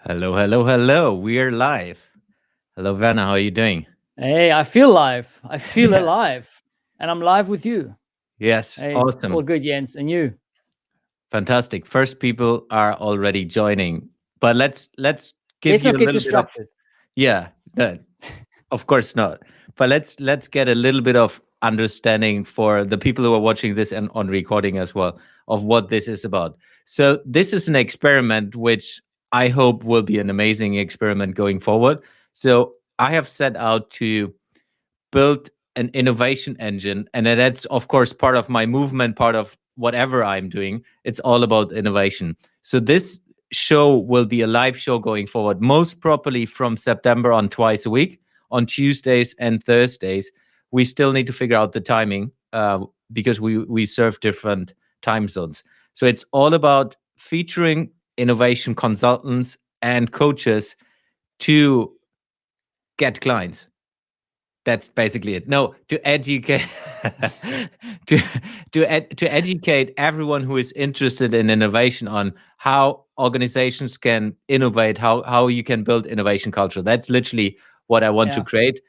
Hello, hello, hello. We are live. Hello, Werner. How are you doing? Hey, I feel live. I feel Yeah. alive. And I'm live with you. Yes, Hey, all awesome. good, Jens. And you? Fantastic. First people are already joining. But let's give Let's you not a get little bit of distracted. yeah, no, of course not. But let's get a little bit of understanding for the people who are watching this and on recording as well of what this is about. So this is an experiment which I hope will be an amazing experiment going forward. So I have set out to build an innovation engine, and that's of course part of my movement, part of whatever I'm doing. It's all about innovation. So this show will be a live show going forward, most properly from September on, twice a week on Tuesdays and Thursdays. We still need to figure out the timing, because we serve different time zones. So it's all about featuring innovation consultants and coaches to get clients. That's basically it. No, to educate to to educate everyone who is interested in innovation on how organizations can innovate, how you can build innovation culture. That's literally what I want to Yeah. create.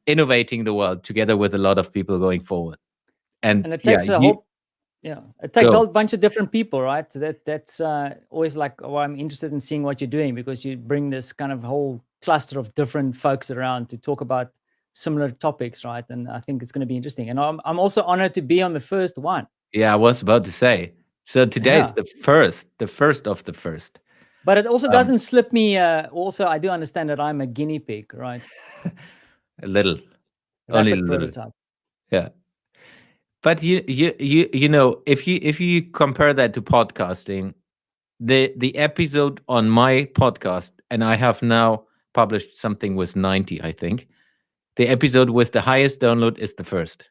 Innovating the world together with a lot of people going forward. And And it yeah, takes a you whole it takes a go. whole bunch of different people, right? So that's always like, oh, I'm interested in seeing what you're doing because you bring this kind of whole cluster of different folks around to talk about similar topics, right? And I think it's going to be interesting. And I'm also honored to be on the first one. Yeah, I was about to say. So today is Yeah. the first of the first. But it also Um, doesn't slip me. Also, I do understand that I'm a guinea pig, right? a little, only a Rapid little. prototype. Yeah. But you know, if you compare that to podcasting, the episode on my podcast, and I have now published something with 90, I think. The episode with the highest download is the first.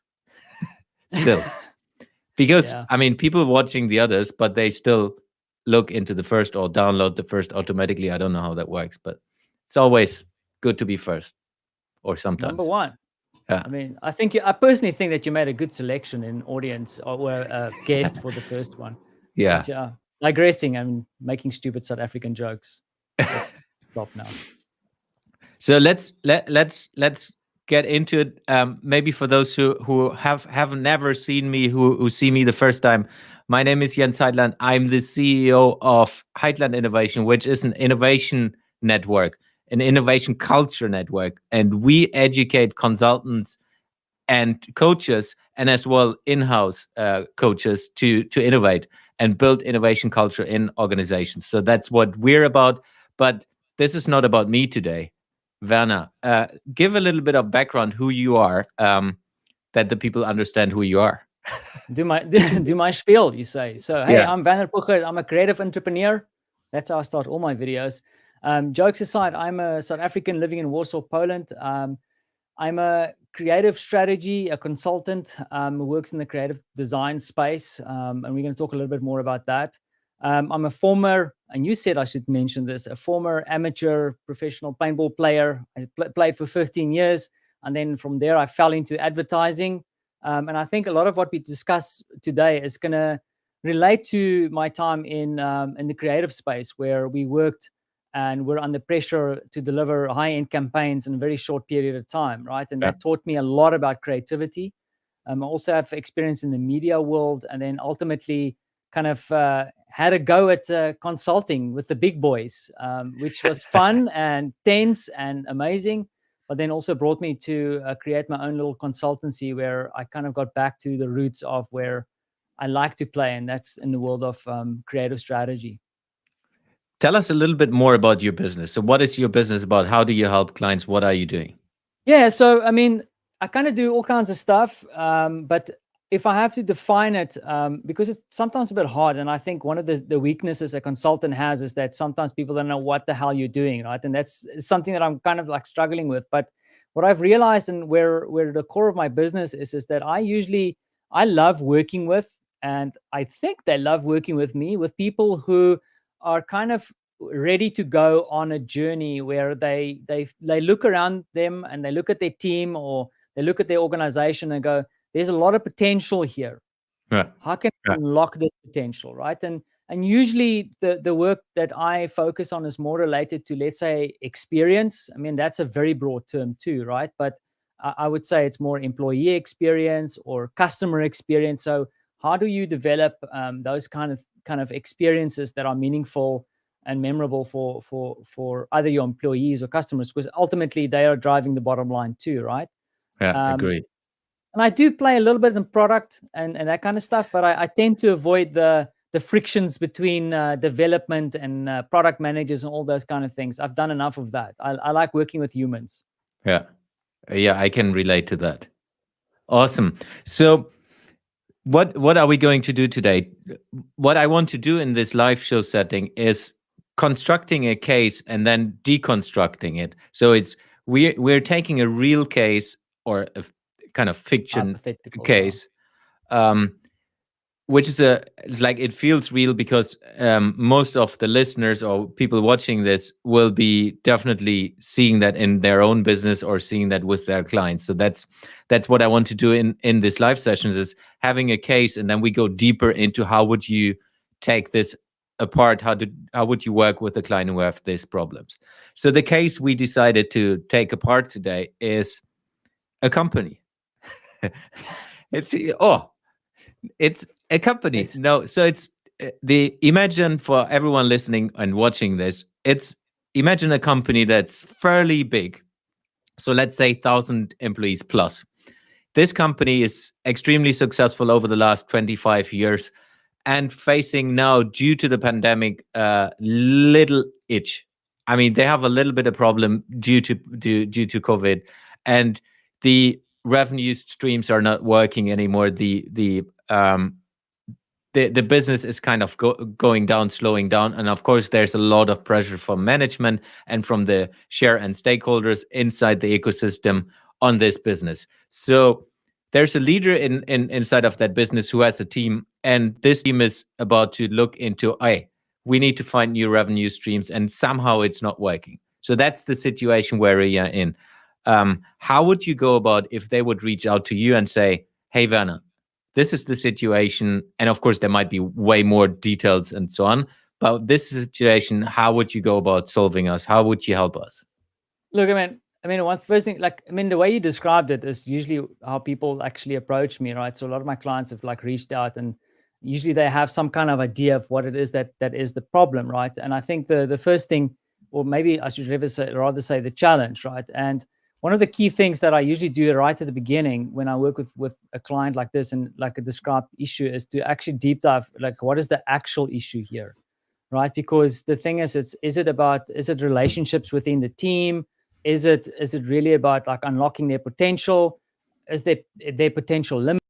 Still. Because Yeah. I mean people watching the others, but they still look into the first or download the first automatically. I don't know how that works, but it's always good to be first, or Number sometimes. one. Yeah. I mean, I personally think that you made a good selection in audience or a guest for the first one. Yeah. But yeah, digressing and making stupid South African jokes. Let's stop now. So let's get into it. Maybe for those who have never seen me, who see me the first time, my name is Jens Heitland. I'm the CEO of Heitland Innovation, which is an innovation network, an innovation culture network, and we educate consultants and coaches, and as well in-house coaches to innovate and build innovation culture in organizations. So that's what we're about. But this is not about me today. Werner, give a little bit of background who you are, that the people understand who you are. Do my do my spiel, you say. So hey, Yeah. I'm Werner Puchert. I'm a creative entrepreneur. That's how I start all my videos. Jokes aside, I'm a South African living in Warsaw, Poland. I'm a creative strategy, a consultant who works in the creative design space, and we're going to talk a little bit more about that. I'm a former, and you said I should mention this, a former amateur professional paintball player. I played for 15 years, and then from there I fell into advertising. And I think a lot of what we discuss today is going to relate to my time in the creative space, where we worked and we're under pressure to deliver high-end campaigns in a very short period of time, right? And Yeah. that taught me a lot about creativity. I also have experience in the media world, and then ultimately kind of had a go at consulting with the big boys, which was fun and tense and amazing, but then also brought me to create my own little consultancy where I kind of got back to the roots of where I like to play, and that's in the world of creative strategy. Tell us a little bit more about your business. So, what is your business about? How do you help clients? What are you doing? Yeah, so I mean, I kind of do all kinds of stuff, but if I have to define it, because it's sometimes a bit hard, and I think one of the weaknesses a consultant has is that sometimes people don't know what the hell you're doing, right? And that's something that I'm kind of like struggling with. But what I've realized, and where the core of my business is that I love working with, and I think they love working with me, with people who are kind of ready to go on a journey where they look around them and they look at their team or they look at their organization and go, there's a lot of potential here. Yeah. How can Yeah. we unlock this potential, right? And And usually the work that I focus on is more related to, let's say, experience. I mean, that's a very broad term too, right? But I would say it's more employee experience or customer experience. So how do you develop those kind of experiences that are meaningful and memorable for either your employees or customers? Because ultimately they are driving the bottom line too, right? Yeah, agreed. And I do play a little bit in product and that kind of stuff, but I tend to avoid the frictions between development and product managers and all those kind of things. I've done enough of that. I like working with humans. Yeah. Yeah, I can relate to that. Awesome. So what are we going to do today? What I want to do in this live show setting is constructing a case and then deconstructing it. So it's we're taking a real case or a kind of fiction Hypothetical, case, which is like it feels real because most of the listeners or people watching this will be definitely seeing that in their own business or seeing that with their clients. So that's what I want to do in this live sessions, is having a case, and then we go deeper into how would you take this apart, how would you work with a client who have these problems. So the case we decided to take apart today is a company. it's oh it's a company. It's No, so it's the imagine for everyone listening and watching this. It's imagine a company that's fairly big. So let's say 1,000 employees plus. This company is extremely successful over the last 25 years and facing now, due to the pandemic, little itch. I mean, they have a little bit of problem due to COVID, and the revenue streams are not working anymore. The business is kind of going down, slowing down. And of course, there's a lot of pressure from management and from the share and stakeholders inside the ecosystem on this business. So there's a leader inside of that business who has a team, and this team is about to look into, hey, we need to find new revenue streams, and somehow it's not working. So that's the situation where we are in. How would you go about if they would reach out to you and say, hey, Werner, this is the situation, and of course there might be way more details and so on, but this is the situation. How would you go about solving us? How would you help us? Look, one first thing, the way you described it is usually how people actually approach me, right? So a lot of my clients have reached out, and usually they have some kind of idea of what it is that is the problem, right? And I think the first thing, or maybe I should rather say the challenge, right? And one of the key things that I usually do right at the beginning when I work with a client like this and like a described issue is to actually deep dive, what is the actual issue here, right? Because the thing is it relationships within the team? Is it really about unlocking their potential? Is their potential limit?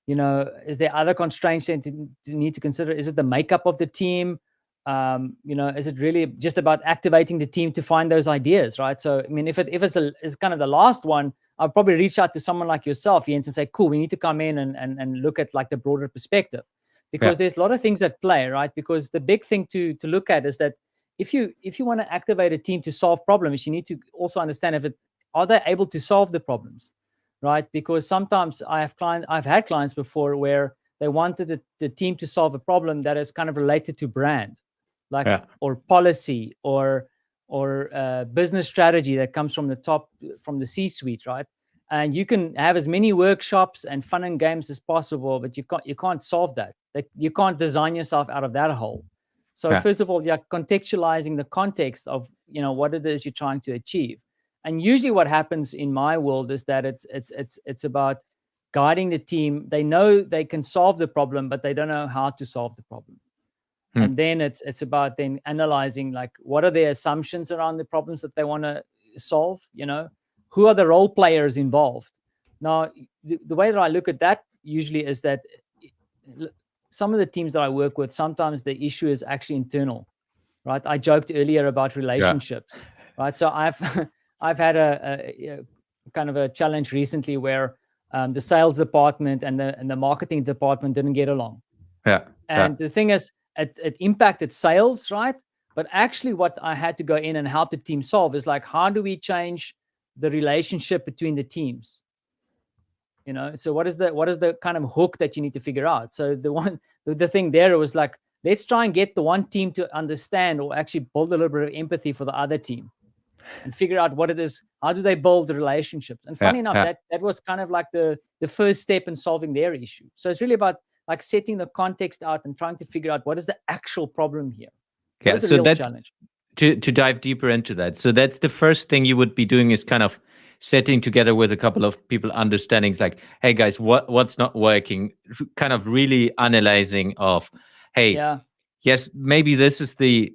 Is there other constraints to need to consider? Is it the makeup of the team? Is it really just about activating the team to find those ideas, right? So, if it's kind of the last one, I'll probably reach out to someone like yourself, Jens, and say, cool, we need to come in and look at the broader perspective, because there's a lot of things at play, right? Because the big thing to look at is that if you want to activate a team to solve problems, you need to also understand are they able to solve the problems, right? Because sometimes I've had clients before where they wanted the team to solve a problem that is kind of related to brand, or policy or business strategy that comes from the top, from the C-suite, right? And you can have as many workshops and fun and games as possible, but you can't solve that. You can't design yourself out of that hole. So first of all, you're contextualizing the context of what it is you're trying to achieve. And usually what happens in my world is that it's about guiding the team. They know they can solve the problem, but they don't know how to solve the problem. And then it's about then analyzing what are their assumptions around the problems that they want to solve. Who are the role players involved? Now, the way that I look at that usually is that some of the teams that I work with, sometimes the issue is actually internal, right? I joked earlier about relationships, right? So I've had a kind of a challenge recently where the sales department and the marketing department didn't get along. And the thing is, it impacted sales, right? But actually what I had to go in and help the team solve is how do we change the relationship between the teams, So what is the kind of hook that you need to figure out? So the thing there was like, let's try and get the one team to understand or actually build a little bit of empathy for the other team and figure out what it is. How do they build the relationships? And funny enough, that was kind of like the first step in solving their issue. So it's really about like setting the context out and trying to figure out what is the actual problem here. What is the real challenge? To dive deeper into that. So that's the first thing you would be doing, is kind of sitting together with a couple of people, understanding like, hey guys, what's not working, kind of really analyzing of, hey, yes, maybe this is the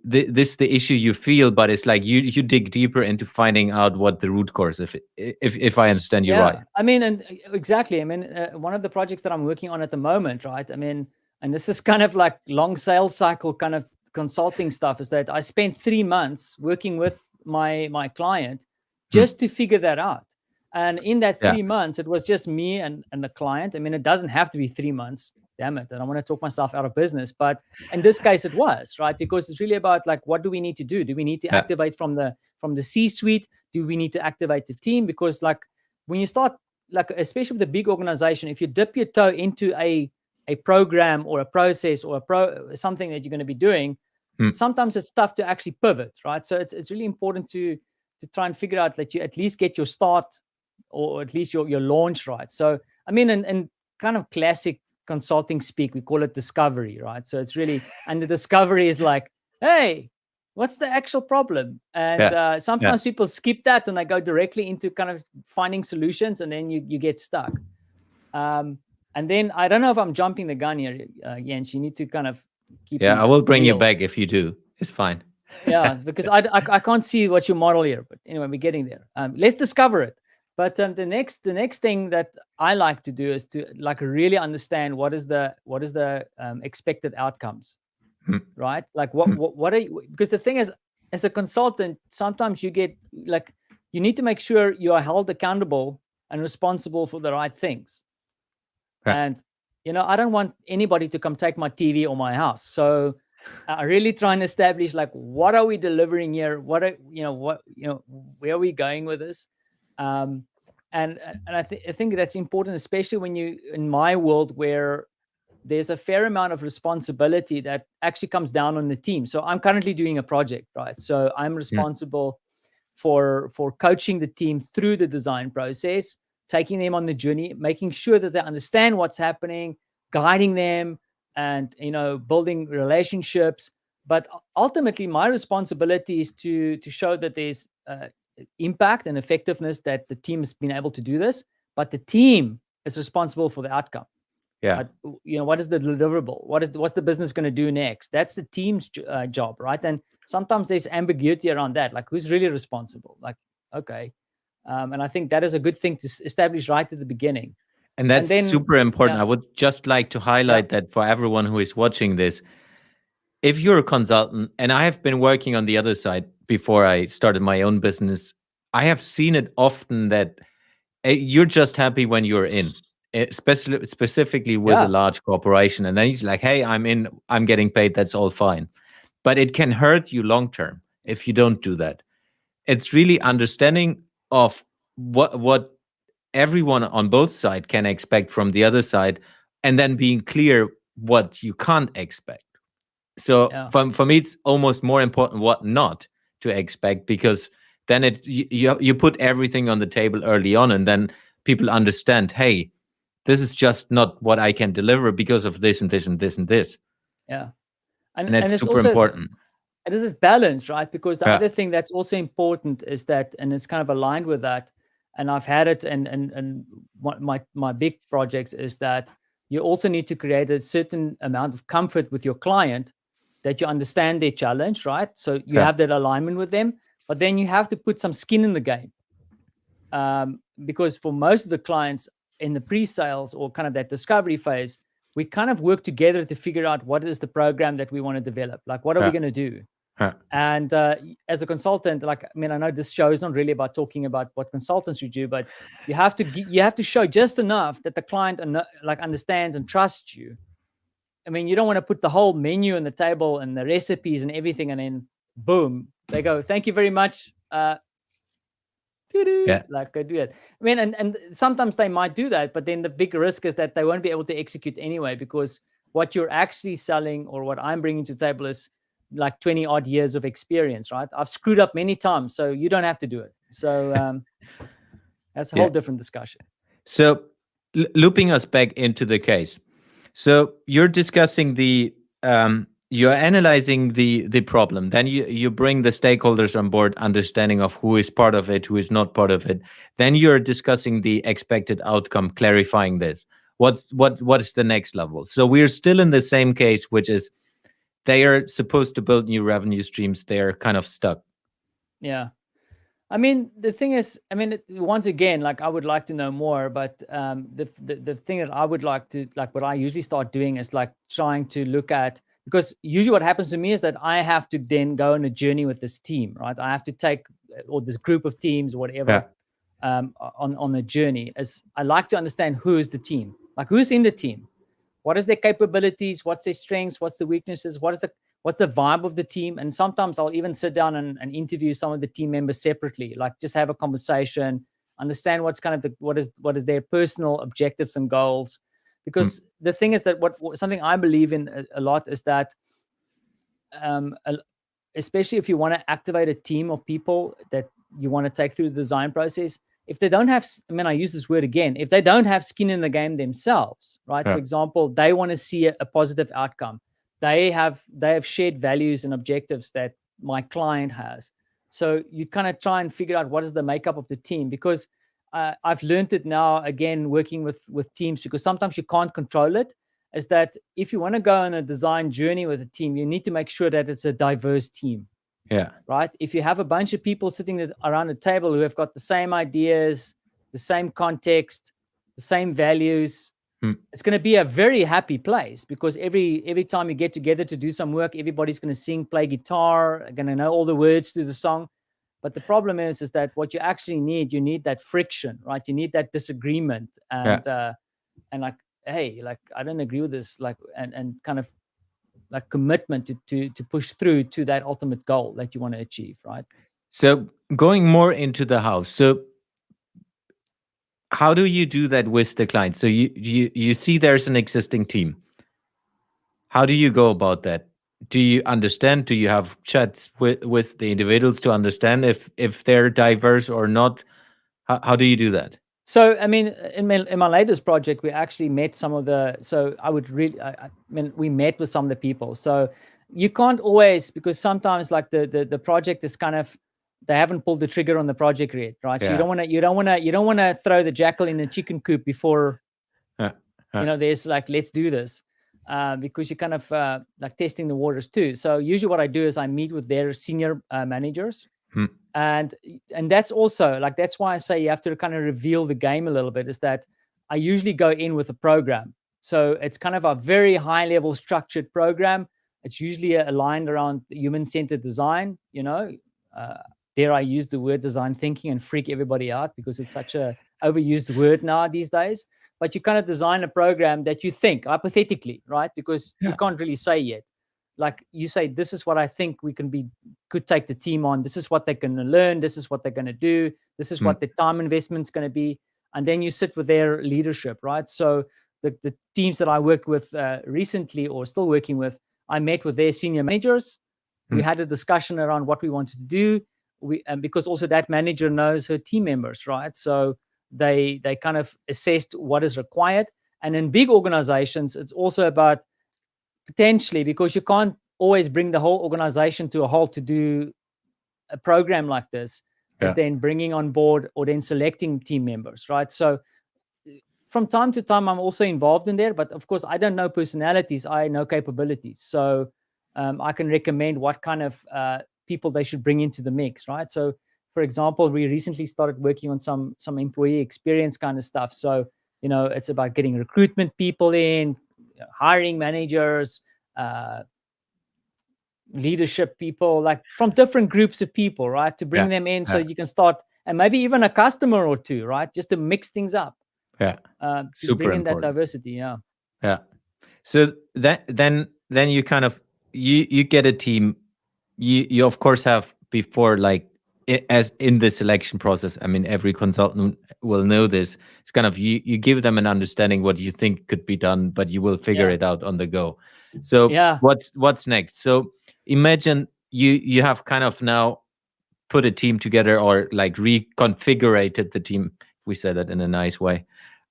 issue you feel, but it's like you dig deeper into finding out what the root cause, if I understand you right. I mean, and exactly. I mean, one of the projects that I'm working on at the moment, right? I mean, and this is kind of like long sales cycle kind of consulting stuff, is that I spent 3 months working with my client just to figure that out. And in that 3 months, it was just me and the client. I mean, it doesn't have to be 3 months. Damn it. I don't want to talk myself out of business. But in this case, it was, right? Because it's really about like, what do we need to do? Do we need to activate from the C-suite? Do we need to activate the team? Because like when you start, like especially with a big organization, if you dip your toe into a program or a process or something that you're going to be doing, sometimes it's tough to actually pivot, right? So it's really important to try and figure out that you at least get your start or at least your launch right. So I mean, in kind of classic consulting speak, we call it discovery, right? So it's really, and the discovery is like, hey, what's the actual problem? And sometimes people skip that and they go directly into kind of finding solutions, and then you get stuck. And then I don't know if I'm jumping the gun here, Jens. You need to kind of keep. I will bring you back if you do. It's fine. Because I can't see what you model here, but anyway, we're getting there. Let's discover it. But the next thing that I like to do is to like really understand what is the expected outcomes, right? Like what are you, because the thing is, as a consultant, sometimes you get like, you need to make sure you are held accountable and responsible for the right things. And I don't want anybody to come take my TV or my house. So I really try and establish like, what are we delivering here? Where are we going with this? And I think that's important, especially when you, in my world, where there's a fair amount of responsibility that actually comes down on the team. So I'm currently doing a project, right? So I'm responsible for coaching the team through the design process, taking them on the journey, making sure that they understand what's happening, guiding them, and building relationships. But ultimately, my responsibility is to show that there's impact and effectiveness, that the team has been able to do this, but the team is responsible for the outcome. What is the deliverable? What's the business going to do next? That's the team's job, right? And sometimes there's ambiguity around that, like who's really responsible? Like, okay. And I think that is a good thing to establish right at the beginning. And that's super important. I would just like to highlight that for everyone who is watching this. If you're a consultant, and I have been working on the other side before I started my own business, I have seen it often that you're just happy when you're in, specifically with a large corporation. And then he's like, hey, I'm in, I'm getting paid, that's all fine. But it can hurt you long term if you don't do that. It's really understanding of what everyone on both sides can expect from the other side, and then being clear what you can't expect. So for me, it's almost more important what not to expect, because then you put everything on the table early on, and then people understand, hey, this is just not what I can deliver because of this and this and this and this. And that's it's super also important. And this is balance, right? Because the other thing that's also important is that, and it's kind of aligned with that, and I've had it, and my big projects, is that you also need to create a certain amount of comfort with your client, that you understand their challenge, right? So you have that alignment with them, but then you have to put some skin in the game. Because for most of the clients in the pre-sales or kind of that discovery phase, we kind of work together to figure out what is the program that we want to develop. Like, what are we going to do? And as a consultant, like, I mean, I know this show is not really about talking about what consultants should do, but you have to show just enough that the client like understands and trusts you. I mean, you don't want to put the whole menu on the table and the recipes and everything, and then boom, they go, thank you very much. Yeah. like I do it. I mean, and sometimes they might do that, but then the big risk is that they won't be able to execute anyway, because what you're actually selling, or what I'm bringing to the table, is like 20 odd years of experience, right? I've screwed up many times, so you don't have to do it. So that's a Yeah. whole different discussion. So looping us back into the case. So you're discussing you're analyzing the problem. Then you bring the stakeholders on board, understanding of who is part of it, who is not part of it. Then you're discussing the expected outcome, clarifying this. What is the next level? So we're still in the same case, which is they are supposed to build new revenue streams. They are kind of stuck. Yeah. I mean, the thing is, I mean, once again, like I would like to know more, but the thing that I would like to, like what I usually start doing is like trying to look at, because usually what happens to me is that I have to then go on a journey with this team, right? I have to take, or this group of teams or Yeah. whatever, on a journey. As I like to understand who is the team, like who's in the team, what is their capabilities, what's their strengths, what's the weaknesses, what's the vibe of the team. And sometimes I'll even sit down and interview some of the team members separately, like just have a conversation, understand what's kind of what is their personal objectives and goals. Mm. Because the thing is that something I believe in a lot is that, um, especially if you want to activate a team of people that you want to take through the design process, if they don't have, I mean, I use this word again, if they don't have skin in the game themselves, right? Yeah. For example, they want to see a positive outcome. They have shared values and objectives that my client has. So you kind of try and figure out what is the makeup of the team, because I've learned it now, again, working with teams, because sometimes you can't control it, is that if you want to go on a design journey with a team, you need to make sure that it's a diverse team, Yeah. right? If you have a bunch of people sitting around a table who have got the same ideas, the same context, the same values, Mm. it's going to be a very happy place, because every time you get together to do some work, everybody's going to sing, play guitar, going to know all the words to the song. But the problem is that what you actually need, you need that friction, right? You need that disagreement, Yeah. and like, hey, like I don't agree with this, like, and kind of like commitment to push through to that ultimate goal that you want to achieve, right? So going more into the house. So how do you do that with the client? So you see there's an existing team. How do you go about that? Do you understand? Do you have chats with the individuals to understand if they're diverse or not? How do you do that? So, I mean, in my latest project, we actually met some of the. So, I mean, we met with some of the people. So, you can't always, because sometimes, like the project is kind of, they haven't pulled the trigger on the project yet, right? So Yeah. you don't want to throw the jackal in the chicken coop before, Yeah. there's like, let's do this, because you're kind of like testing the waters too. So usually what I do is I meet with their senior managers, Hmm. and that's also like, that's why I say you have to kind of reveal the game a little bit, is that I usually go in with a program. So it's kind of a very high level structured program. It's usually aligned around human-centered design, uh, dare I use the word design thinking and freak everybody out, because it's such a overused word now these days. But you kind of design a program that you think hypothetically, right? Because you Yeah. can't really say yet. Like you say, this is what I think could take the team on. This is what they're going to learn. This is what they're going to do. This is Hmm. what the time investment's going to be. And then you sit with their leadership, right? So the teams that I worked with recently, or still working with, I met with their senior managers. We Hmm. had a discussion around what we wanted to do. And because also that manager knows her team members, right? So they kind of assessed what is required. And in big organizations, it's also about, potentially, because you can't always bring the whole organization to a halt to do a program like this, is Yeah. then bringing on board or then selecting team members, right? So from time to time, I'm also involved in there, but of course, I don't know personalities. I know capabilities. So I can recommend what kind of people they should bring into the mix, right? So, for example, we recently started working on some employee experience kind of stuff. So, it's about getting recruitment people in, hiring managers, uh, leadership people, like from different groups of people, right? To bring Yeah. them in so Yeah. you can start, and maybe even a customer or two, right? Just to mix things up, Yeah. to Super bring in that important. diversity. Yeah. Yeah. So that then you kind of you get a team. You of course have before like as in the selection process, I mean, every consultant will know this. It's kind of you give them an understanding what you think could be done, but you will figure Yeah. it out on the go. So Yeah. what's next? So imagine you have kind of now put a team together, or like reconfigurated the team, if we said that in a nice way.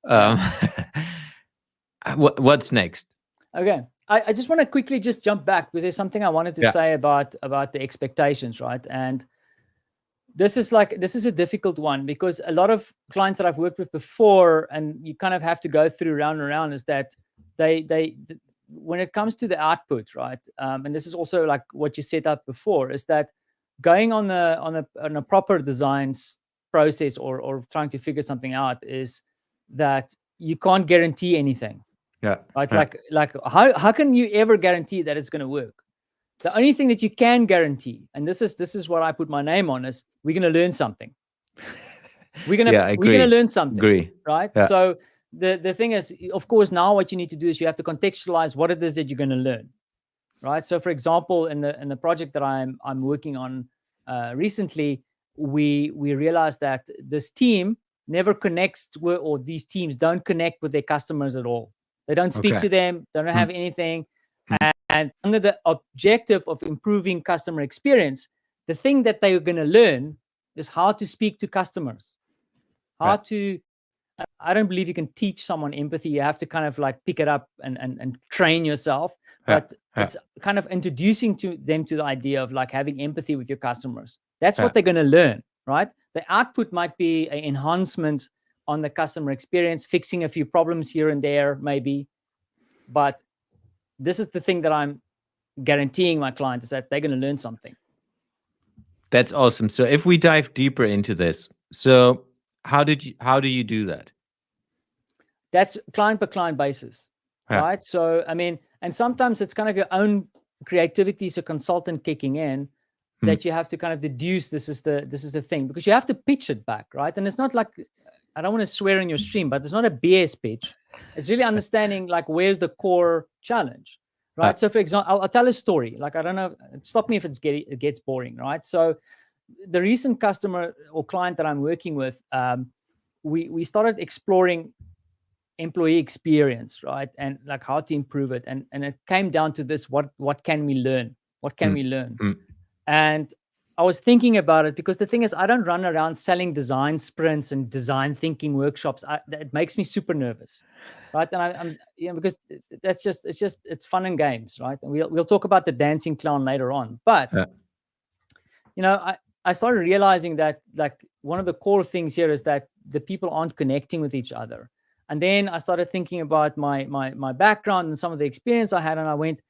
Yeah. Um, what's next? Okay. I just want to quickly just jump back because there's something I wanted to Yeah. say about the expectations, right? And this is a difficult one because a lot of clients that I've worked with before, and you kind of have to go through round and round, is that they when it comes to the output, right? And this is also like what you set up before, is that going on a proper designs process, or trying to figure something out, is that you can't guarantee anything, Yeah. right? Yeah. Like how can you ever guarantee that it's going to work? The only thing that you can guarantee, and this is what I put my name on, is we're going to learn something. Yeah, I We're gonna agree. learn something, Agree. right? Yeah. So the thing is, of course, now what you need to do is you have to contextualize what it is that you're going to learn, right? So, for example, in the project that I'm working on recently, we realized that this team never connects with, or these teams don't connect with their customers at all. They don't speak Okay. to them. They don't have anything. Mm. And under the objective of improving customer experience, the thing that they're going to learn is how to speak to customers, how Yeah. to. I don't believe you can teach someone empathy. You have to kind of like pick it up and train yourself. Yeah. But Yeah. it's kind of introducing to them to the idea of like having empathy with your customers. That's Yeah. what they're going to learn, right? The output might be an enhancement on the customer experience, fixing a few problems here and there, maybe. But this is the thing that I'm guaranteeing my clients, is that they're going to learn something. That's awesome. So if we dive deeper into this, so how do you do that? That's client per client basis, Yeah. right? So, I mean, and sometimes it's kind of your own creativity as a consultant kicking in, that you have to kind of deduce this is the thing, because you have to pitch it back, right? And it's not like, I don't want to swear in your stream, but it's not a BS pitch. It's really understanding like where's the core challenge, right? So, for example, I'll tell a story. Like, I don't know, stop me if it gets boring, right? So, the recent customer or client that I'm working with, we started exploring employee experience, right? And like how to improve it. And it came down to this: what can we learn? What can we learn? And I was thinking about it because the thing is, I don't run around selling design sprints and design thinking workshops. It makes me super nervous, right? And I'm because that's just it's fun and games, right? And we'll talk about the dancing clown later on. But I started realizing that like one of the core things here is that the people aren't connecting with each other. And then I started thinking about my background and some of the experience I had, and I went,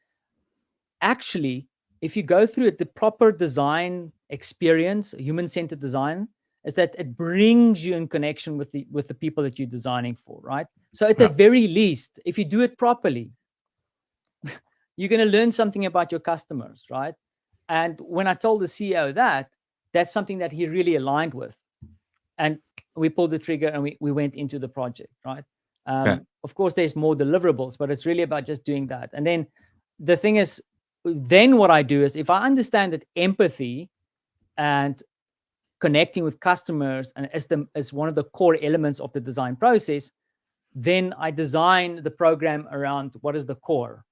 actually, if you go through it, the proper design experience, human-centered design, is that it brings you in connection with the people that you're designing for, right? So at the very least, if you do it properly, you're going to learn something about your customers, right? And when I told the CEO that, that's something that he really aligned with. And we pulled the trigger and we went into the project, right? Of course, there's more deliverables, but it's really about just doing that. And then the thing is, then what I do is, if I understand that empathy and connecting with customers and as one of the core elements of the design process, then I design the program around what is the core,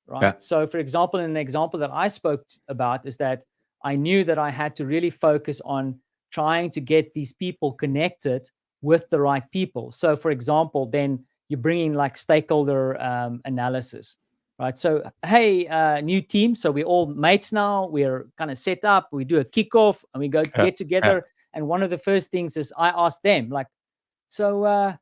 right? So, for example, an example that I spoke about is that I knew that I had to really focus on trying to get these people connected with the right people. So, for example, then you're bringing like stakeholder analysis, right? So, hey, new team. So we're all mates now. We're kind of set up. We do a kickoff and we go to get together. And one of the first things is I ask them, like, so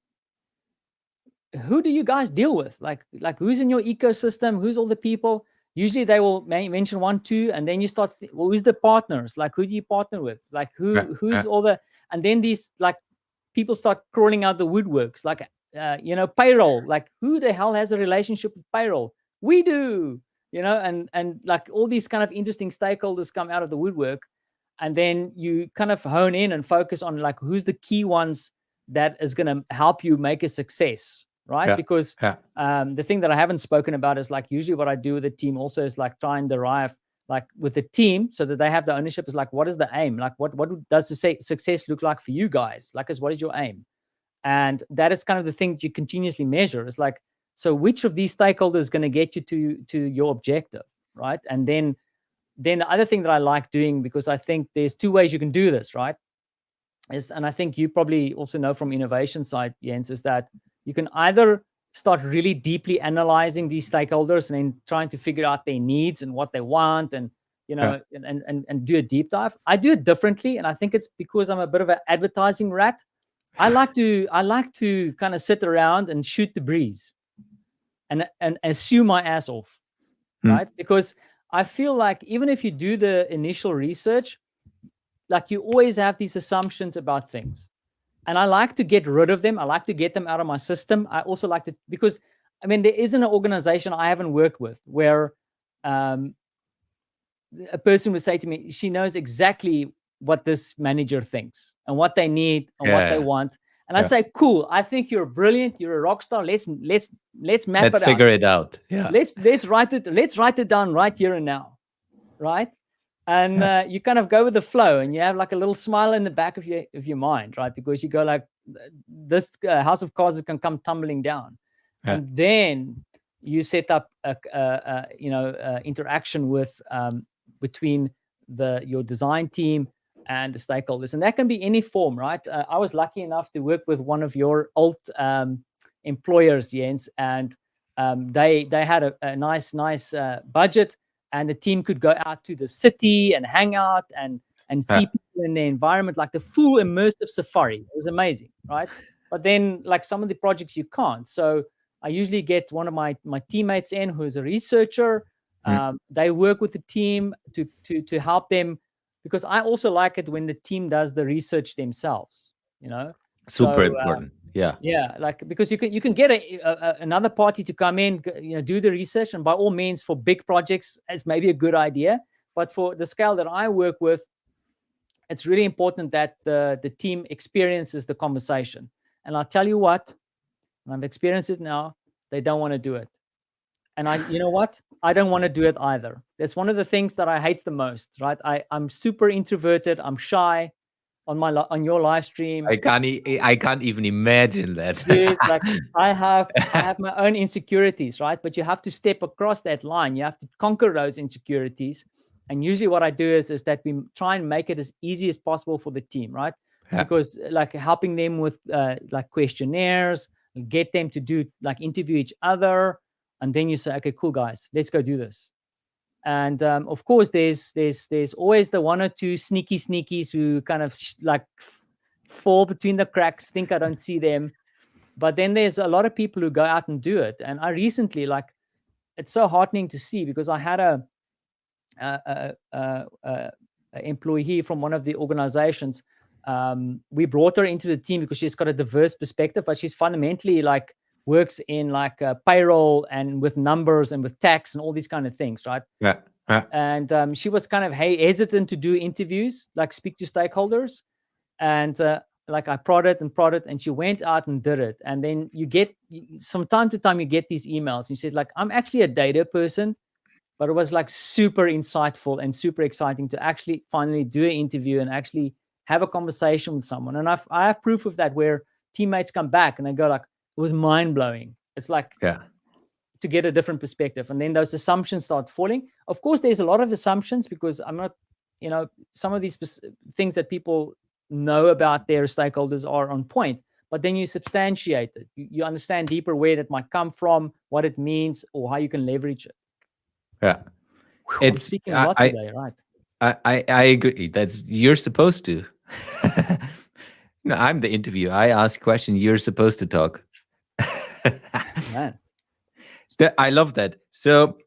who do you guys deal with? Like who's in your ecosystem? Who's all the people? Usually they will mention one, two, and then you start, well, who's the partners? Like, who do you partner with? Like, who's all the, and then these like people start crawling out the woodworks, like, payroll. Like, who the hell has a relationship with payroll? We do, and like all these kind of interesting stakeholders come out of the woodwork, and then you kind of hone in and focus on like who's the key ones that is going to help you make a success, right? Because the thing that I haven't spoken about is like usually what I do with the team also is like try and derive like with the team, so that they have the ownership, is like, what is the aim? Like, what does the success look like for you guys? Like, what is your aim? And that is kind of the thing you continuously measure. It's like, so which of these stakeholders is going to get you to your objective, right? And then the other thing that I like doing, because I think there's two ways you can do this, right? And I think you probably also know from innovation side, Jens, is that you can either start really deeply analyzing these stakeholders and then trying to figure out their needs and what they want, and and do a deep dive. I do it differently, and I think it's because I'm a bit of an advertising rat. I like to kind of sit around and shoot the breeze and assume my ass off, right? Because I feel like even if you do the initial research, like you always have these assumptions about things. And I like to get rid of them. I like to get them out of my system. I also like to, because I mean, there isn't an organization I haven't worked with where a person would say to me, she knows exactly what this manager thinks and what they need and what they want. And I say, cool, I think you're brilliant. You're a rock star. Let's map it out. Let's figure it out. Yeah. Let's write it down right here and now. Right. And you kind of go with the flow, and you have like a little smile in the back of your mind, right? Because you go like, this house of cards can come tumbling down, and then you set up a interaction with between your design team and the stakeholders, and that can be any form, right? I was lucky enough to work with one of your old employers, Jens, and they had a nice budget. And the team could go out to the city and hang out and see people in the environment, like the full immersive safari. It was amazing, right? But then, like some of the projects, you can't. So I usually get one of my teammates in, who is a researcher. They work with the team to help them, because I also like it when the team does the research themselves. Super important. Yeah, like, because you can get another party to come in, do the research, and by all means, for big projects, it's maybe a good idea. But for the scale that I work with, it's really important that the team experiences the conversation. And I'll tell you what, and I've experienced it now, they don't want to do it. And you know what? I don't want to do it either. That's one of the things that I hate the most, right? I'm super introverted. I'm shy. On your live stream, I can't even imagine that. Dude, like I have my own insecurities, right? But you have to step across that line. You have to conquer those insecurities. And usually what I do is that we try and make it as easy as possible for the team, right? Because like helping them with like questionnaires, get them to do like interview each other, and then you say, okay, cool guys, let's go do this. And of course, there's always the one or two sneakies who kind of fall between the cracks, think I don't see them. But then there's a lot of people who go out and do it. And I recently, like, it's so heartening to see, because I had a employee from one of the organizations. We brought her into the team because she's got a diverse perspective, but she's fundamentally like works in like payroll and with numbers and with tax and all these kind of things, right? And she was kind of hesitant to do interviews, like speak to stakeholders. And like I prodded, and she went out and did it. And then you get, from time to time, you get these emails. And she said, like, I'm actually a data person, but it was like super insightful and super exciting to actually finally do an interview and actually have a conversation with someone. And I have proof of that, where teammates come back and they go like, it was mind blowing. It's like, to get a different perspective. And then those assumptions start falling. Of course, there's a lot of assumptions, because I'm not, some of these things that people know about their stakeholders are on point, but then you substantiate it. You understand deeper where that might come from, what it means, or how you can leverage it. It's speaking a lot today, right? I agree. You're supposed to. No, I'm the interviewer. I ask questions. You're supposed to talk. Man. I love that. So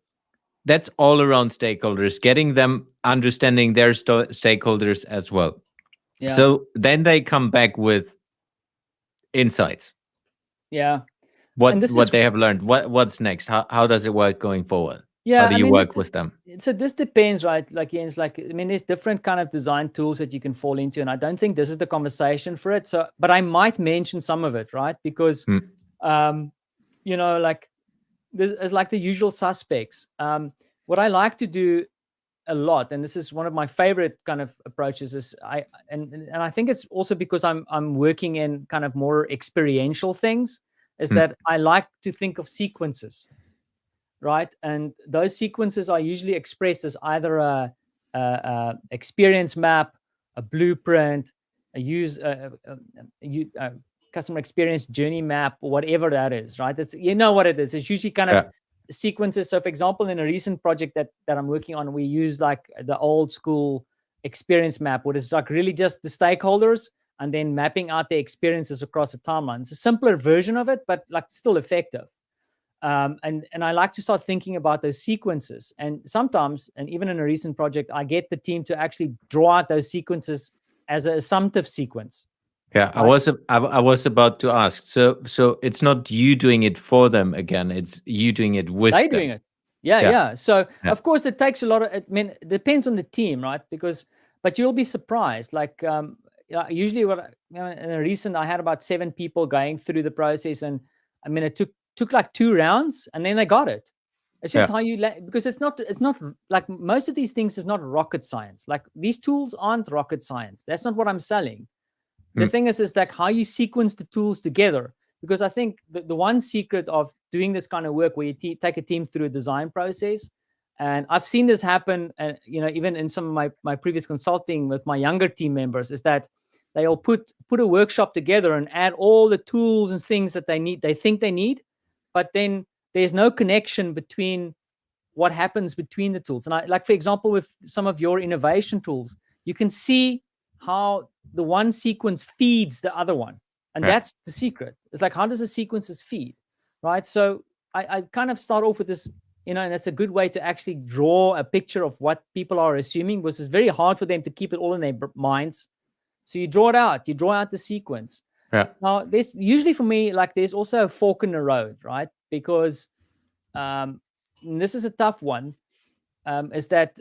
that's all around stakeholders, getting them understanding their stakeholders as well. Yeah. So then they come back with insights. Yeah. What they have learned. What's next? How does it work going forward? Yeah. How do you work with them? So this depends, right? Like, Jens, like, I mean, there's different kind of design tools that you can fall into, and I don't think this is the conversation for it. So, but I might mention some of it, right? Because, like, there's like the usual suspects. What I like to do a lot, and this is one of my favorite kind of approaches, is and I think it's also because I'm working in kind of more experiential things, is Mm. that I like to think of sequences, right? And those sequences are usually expressed as either a experience map, a blueprint, a customer experience journey map, or whatever that is, right? It's, you know what it is. It's usually kind of Yeah. sequences. So, for example, in a recent project that I'm working on, we use like the old school experience map, where it's like really just the stakeholders and then mapping out their experiences across a timeline. It's a simpler version of it, but like still effective. And I like to start thinking about those sequences. And sometimes, and even in a recent project, I get the team to actually draw out those sequences as an assumptive sequence, Yeah, right? I was about to ask. So it's not you doing it for them again. It's you doing it with They doing them. it. Yeah, Yeah. yeah. So Yeah. of course it takes a lot of. I mean, it depends on the team, right? Because, but you'll be surprised. Like, usually in a recent, I had about 7 people going through the process, and I mean, it took like 2 rounds, and then they got it. It's just Yeah. how you because it's not like most of these things is not rocket science. Like, these tools aren't rocket science. That's not what I'm selling. The Mm. thing is like how you sequence the tools together. Because I think the one secret of doing this kind of work, where you take a team through a design process, and I've seen this happen, and even in some of my previous consulting with my younger team members, is that they all put a workshop together and add all the tools and things that they think they need, but then there's no connection between what happens between the tools. And I, like, for example, with some of your innovation tools, you can see how the one sequence feeds the other one. And Yeah. that's the secret. It's like, how does the sequences feed? Right. So I kind of start off with this, and that's a good way to actually draw a picture of what people are assuming, because it's very hard for them to keep it all in their minds. So you draw it out, you draw out the sequence. Yeah. Now, there's usually, for me, like, there's also a fork in the road, right? Because and this is a tough one, is that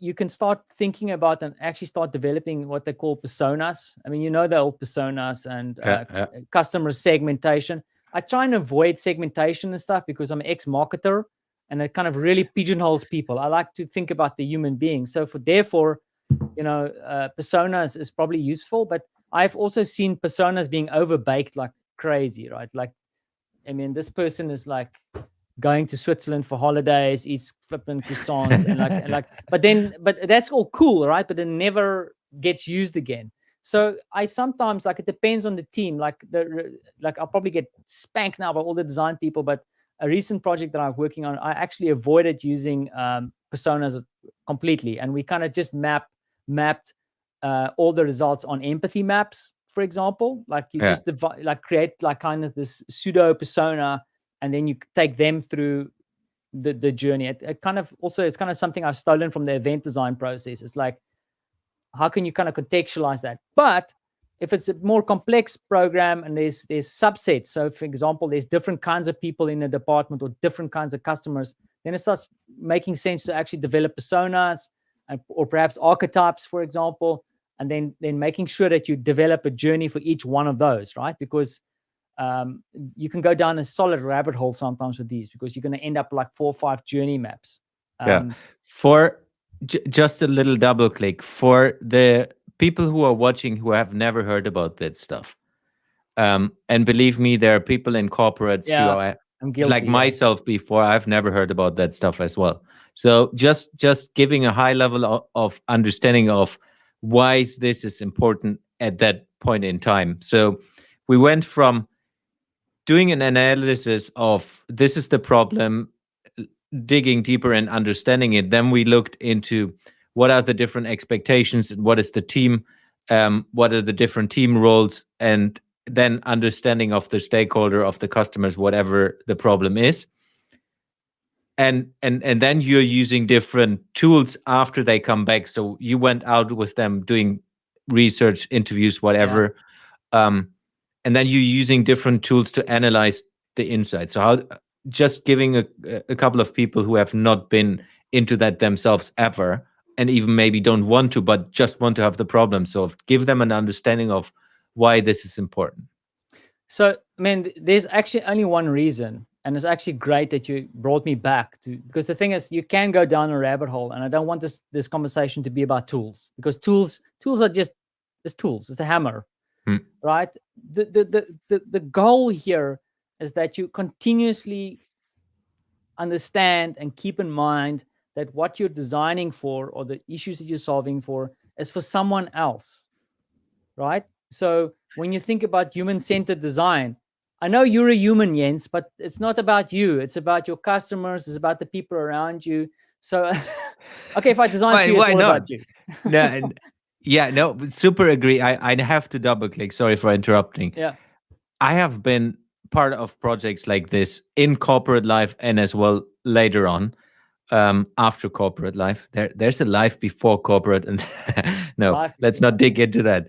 you can start thinking about and actually start developing what they call personas. I mean, the old personas and Yeah. Yeah. customer segmentation. I try and avoid segmentation and stuff because I'm an ex-marketer, and it kind of really pigeonholes people. I like to think about the human being. So therefore, personas is probably useful, but I've also seen personas being overbaked like crazy, right? Like, I mean, this person is like going to Switzerland for holidays, eats flipping croissants, but that's all cool, right? But it never gets used again. So I sometimes, like, it depends on the team. Like, I'll probably get spanked now by all the design people, but a recent project that I'm working on, I actually avoided using personas completely, and we kind of just mapped all the results on empathy maps, for example. Like, you Yeah. just create like kind of this pseudo persona, and then you take them through the journey. It kind of also, it's kind of something I've stolen from the event design process. It's like, how can you kind of contextualize that? But if it's a more complex program and there's subsets, so for example, there's different kinds of people in a department or different kinds of customers, then it starts making sense to actually develop personas, or perhaps archetypes, for example, and then making sure that you develop a journey for each one of those, right? Because you can go down a solid rabbit hole sometimes with these, because you're going to end up like 4 or 5 journey maps. Yeah. For just a little double click for the people who are watching who have never heard about that stuff. And believe me, there are people in corporates who Yeah, are I'm like guilty. Yeah. myself before. I've never heard about that stuff as well. So just giving a high level of understanding of why this is important at that point in time. So we went from doing an analysis of this is the problem, digging deeper and understanding it. Then we looked into what are the different expectations, what is the team, what are the different team roles, and then understanding of the stakeholder, of the customers, whatever the problem is. And then you're using different tools after they come back. So you went out with them doing research, interviews, whatever. And then you're using different tools to analyze the insights. So how, just giving a couple of people who have not been into that themselves ever, and even maybe don't want to, but just want to have the problem solved, give them an understanding of why this is important. So, I mean, there's actually only one reason And it's actually great that you brought me back to, because the thing is, you can go down a rabbit hole, and I don't want this conversation to be about tools, because tools are just, it's tools, it's a hammer, right? The goal here is that you continuously understand and keep in mind that what you're designing for, or the issues that you're solving for, is for someone else, right? So when you think about human-centered design, I know you're a human, Jens, but it's not about you. It's about your customers. It's about the people around you. So, okay, if I design for you, it's all not? about you. No, yeah, no, super agree. I have to double click. Sorry for interrupting. Yeah. I have been part of projects like this in corporate life and as well later on, after corporate life. There's a life before corporate, and no, Life let's before not dig into that.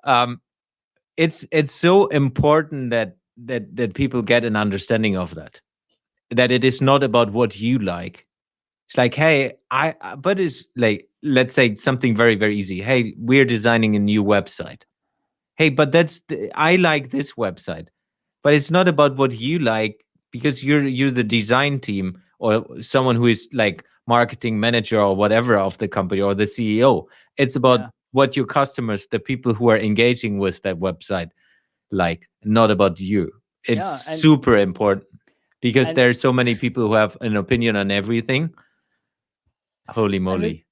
Um, it's so important that people get an understanding of that it is not about what you like. It's like, hey, but it's like, let's say something very, very easy. Hey, we're designing a new website. Hey, but I like this website, but it's not about what you like, because you're the design team, or someone who is like marketing manager or whatever of the company, or the CEO. It's about Yeah. what your customers, the people who are engaging with that website, like, not about you. It's Yeah. super important, because And there are so many people who have an opinion on everything. Holy and it, moly.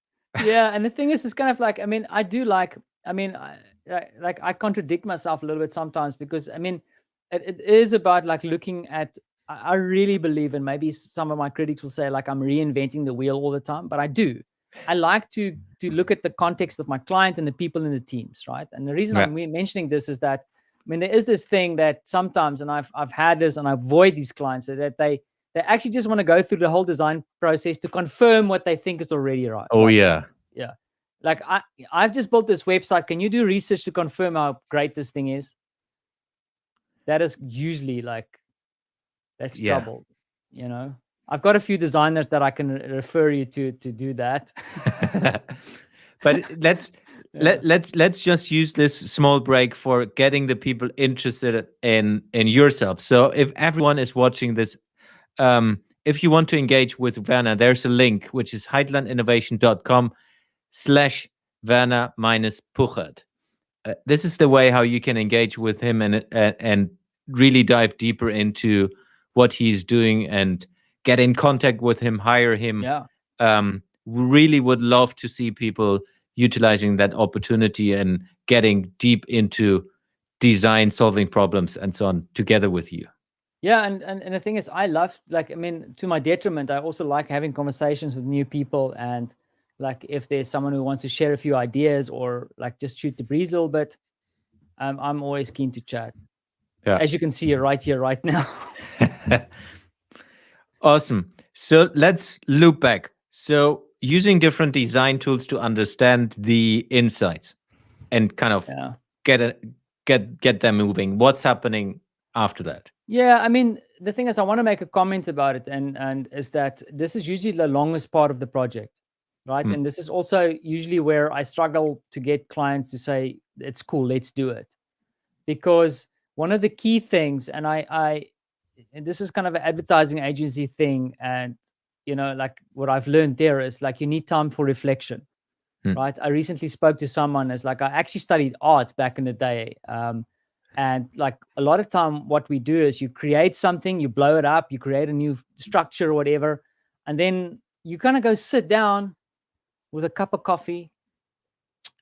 yeah, and the thing is, it's kind of like, I mean, I do like, I mean, like I contradict myself a little bit sometimes, because I mean, it is about like looking at. I really believe, and maybe some of my critics will say like I'm reinventing the wheel all the time, but I do. I like to look at the context of my client and the people in the teams, right? And the reason Yeah. I'm mentioning this is that, I mean, there is this thing that sometimes, and I've had this, and I avoid these clients, that they actually just want to go through the whole design process to confirm what they think is already right. Oh Right. yeah. Yeah. Like I've just built this website. Can you do research to confirm how great this thing is? That is usually like, that's Yeah. trouble. You know, I've got a few designers that I can refer you to do that. But Yeah. let's just use this small break for getting the people interested in yourself. So if everyone is watching this, if you want to engage with Werner, there's a link, which is heitlandinnovation.com/Werner minus Puchert. This is the way how you can engage with him and really dive deeper into what he's doing, and get in contact with him, hire him. Yeah. Really would love to see people utilizing that opportunity and getting deep into design, solving problems, and so on together with you. Yeah, and the thing is, I love, like, I mean, to my detriment, I also like having conversations with new people, and like if there's someone who wants to share a few ideas, or like just shoot the breeze a little bit, I'm always keen to chat. Yeah. As you can see, right here, right now. Awesome. So let's loop back. So using different design tools to understand the insights and kind of Yeah. get them moving. What's happening after that? Yeah, I mean, the thing is, I want to make a comment about it, and is that this is usually the longest part of the project, right? And this is also usually where I struggle to get clients to say, it's cool, let's do it. Because one of the key things, and and this is kind of an advertising agency thing, and you know, like what I've learned there is like, you need time for reflection, right? I recently spoke to someone as like, I actually studied art back in the day, and like a lot of time what we do is you create something, you blow it up, you create a new structure or whatever, and then you kind of go sit down with a cup of coffee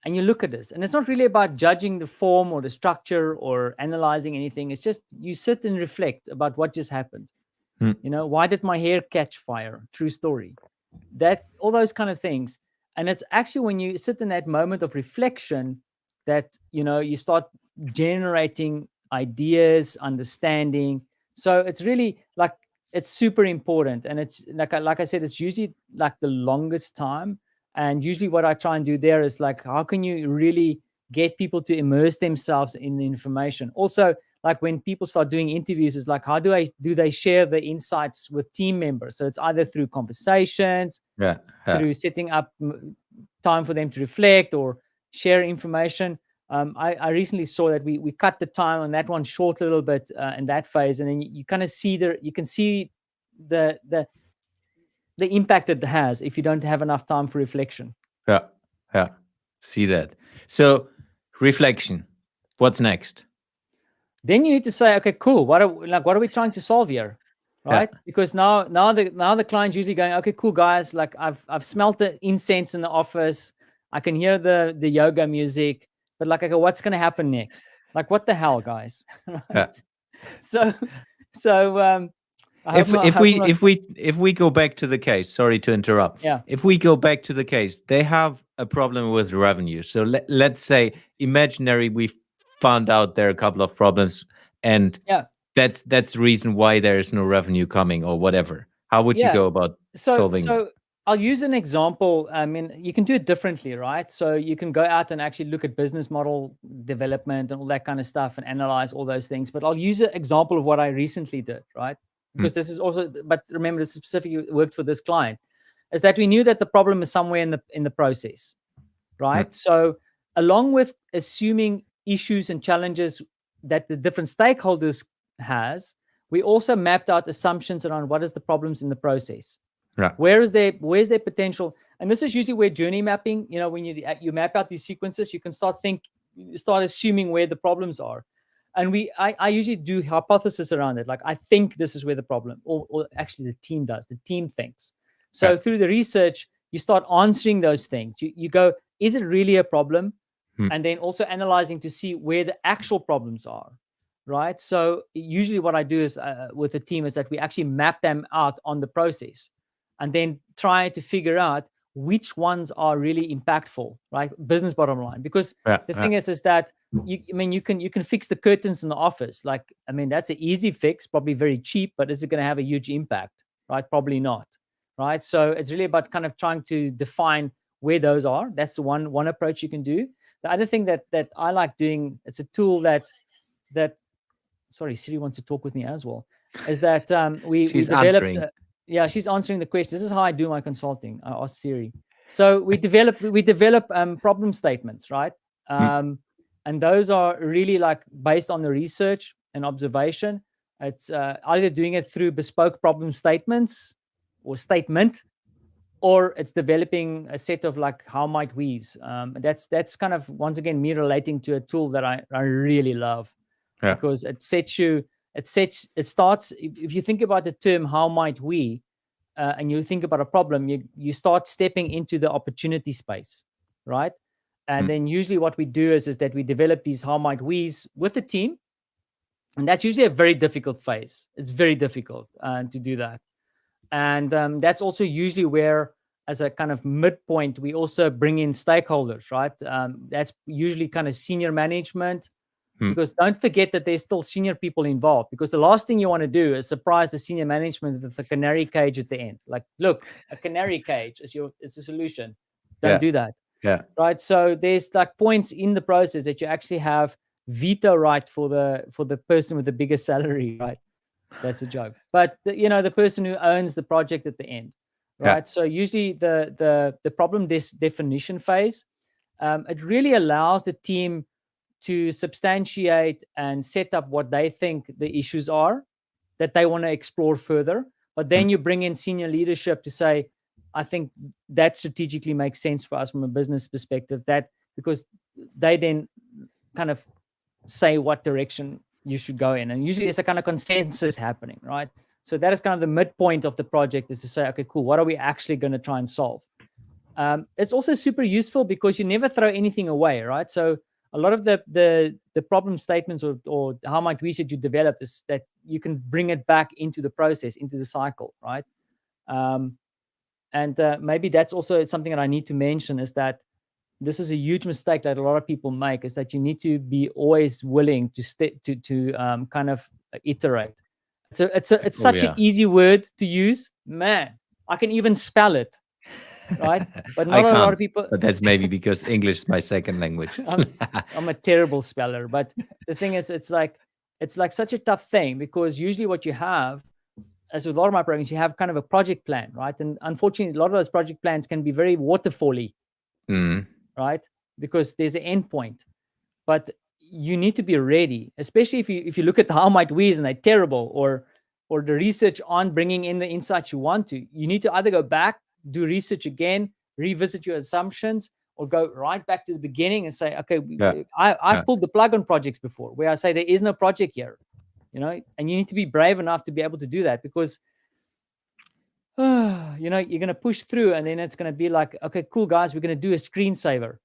and you look at this. And it's not really about judging the form or the structure or analyzing anything. It's just you sit and reflect about what just happened. You know, why did my hair catch fire? True story. That, all those kind of things. And it's actually when you sit in that moment of reflection that, you know, you start generating ideas, understanding. So it's really like, it's super important. And it's like I said, it's usually like the longest time. And usually what I try and do there is like, how can you really get people to immerse themselves in the information? Also, like when people start doing interviews, is like, how do they share the insights with team members? So it's either through conversations, through setting up time for them to reflect or share information. I recently saw that we cut the time on that one short a little bit in that phase, and then you kind of see you can see the impact it has if you don't have enough time for reflection. Yeah. Yeah. See that. So reflection. What's next? Then you need to say, okay, cool. What are we trying to solve here, right? Yeah. Because now the client's usually going, okay, cool, guys. Like I've smelt the incense in the office. I can hear the yoga music, but like, okay, what's going to happen next? Like, what the hell, guys? Right? Yeah. So I hope if we go back to the case, sorry to interrupt. Yeah. If we go back to the case, they have a problem with revenue. So let's say imaginary, we found out there are a couple of problems, and yeah. that's the reason why there is no revenue coming or whatever. How would you go about solving? So I'll use an example. I mean, you can do it differently, right? So you can go out and actually look at business model development and all that kind of stuff and analyze all those things. But I'll use an example of what I recently did, right? Because this is also, but remember, this specifically worked for this client, is that we knew that the problem is somewhere in the process, right? So along with assuming issues and challenges that the different stakeholders has, we also mapped out assumptions around what is the problems in the process. Right. Where's their potential? And this is usually where journey mapping, when you map out these sequences, you can start assuming where the problems are. And I usually do hypothesis around it. Like, I think this is where the problem, or actually the team does. The team thinks. So through the research, you start answering those things. You go, is it really a problem? And then also analyzing to see where the actual problems are. Right. So usually what I do is with the team is that we actually map them out on the process and then try to figure out which ones are really impactful, right? Business bottom line. Because the thing is that you can fix the curtains in the office. Like, I mean, that's an easy fix, probably very cheap, but is it going to have a huge impact? Right? Probably not. Right. So it's really about kind of trying to define where those are. That's the one approach you can do. The other thing that I like doing, it's a tool that sorry, Siri wants to talk with me as well, is that we developed. Yeah, she's answering the question. This is how I do my consulting. I ask Siri. So we develop problem statements, right? And those are really like based on the research and observation. It's either doing it through bespoke problem statements or statement, or it's developing a set of like how might we's. That's kind of, once again, me relating to a tool that I really love. Because it starts, if you think about the term how might we, and you think about a problem, you start stepping into the opportunity space, right? And then usually what we do is that we develop these how might we's with the team, and that's usually a very difficult phase. It's very difficult to do that. And that's also usually where, as a kind of midpoint, we also bring in stakeholders, right? That's usually kind of senior management, because don't forget that there's still senior people involved, because the last thing you want to do is surprise the senior management with a canary cage at the end. Like, look, a canary cage is a solution. Don't do that. Yeah. Right. So there's like points in the process that you actually have veto right for the person with the biggest salary, right? That's a joke. But the person who owns the project at the end, right? So usually the problem definition phase, it really allows the team to substantiate and set up what they think the issues are that they want to explore further. But then you bring in senior leadership to say, I think that strategically makes sense for us from a business perspective, because they then kind of say what direction you should go in. And usually there's a kind of consensus happening, right? So that is kind of the midpoint of the project, is to say, okay, cool, what are we actually going to try and solve? It's also super useful because you never throw anything away, right? So a lot of the problem statements or how might we should you develop is that you can bring it back into the process, into the cycle, right? And maybe that's also something that I need to mention, is that this is a huge mistake that a lot of people make, is that you need to be always willing to kind of iterate. So it's such an easy word to use. Man, I can even spell it, right? But not a lot of people. But that's maybe because English is my second language. I'm a terrible speller. But the thing is, it's like such a tough thing, because usually what you have, as with a lot of my programs, you have kind of a project plan, right? And unfortunately, a lot of those project plans can be very waterfally, right? Because there's an end point. but you need to be ready, especially if you look at the how might we's and they're terrible, or the research on bringing in the insights you want to. You need to either go back, do research again, revisit your assumptions, or go right back to the beginning and say, okay, Yeah. I've pulled the plug on projects before where I say there is no project here, and you need to be brave enough to be able to do that, because you're going to push through, and then it's going to be like, okay, cool, guys, we're going to do a screensaver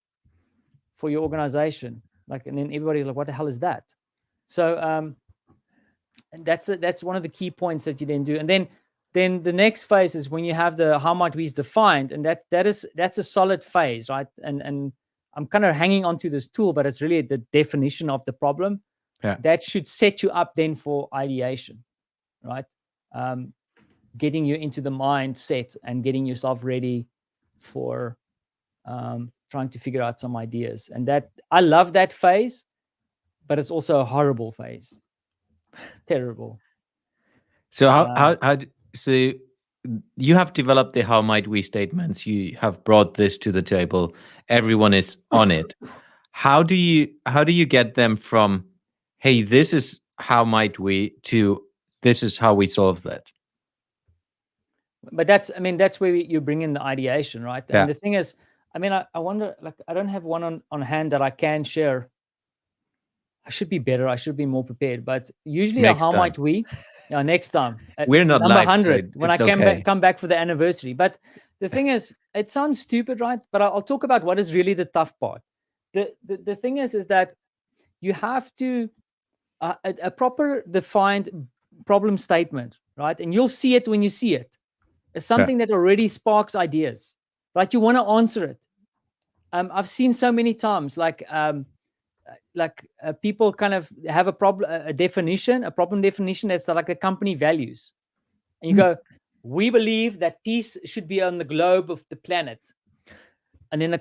for your organization. And then everybody's like, what the hell is that? So and that's one of the key points that you then do. And then the next phase is when you have the how might we's defined, and that's a solid phase, right? And I'm kind of hanging on to this tool, but it's really the definition of the problem. Yeah. That should set you up then for ideation, right? Getting you into the mindset and getting yourself ready for trying to figure out some ideas. And that, I love that phase, but it's also a horrible phase. It's terrible. So so you have developed the how might we statements. You have brought this to the table. Everyone is on it. How do you get them from, hey, this is how might we, to this is how we solve that? But that's where you bring in the ideation, right? Yeah. And the thing is, I wonder, like, I don't have one on hand that I can share. I should be better. I should be more prepared. But usually, Next how time. might we? Next time. We're not number live, 100 so when I it's okay. come back for the anniversary. But the thing is, it sounds stupid, right? But I'll talk about what is really the tough part. The thing is that you have to a proper defined problem statement, right? And you'll see it when you see it. It's something that already sparks ideas, right? You want to answer it. I've seen so many times, people kind of have a problem definition that's like the company values, and you go, we believe that peace should be on the globe of the planet, and then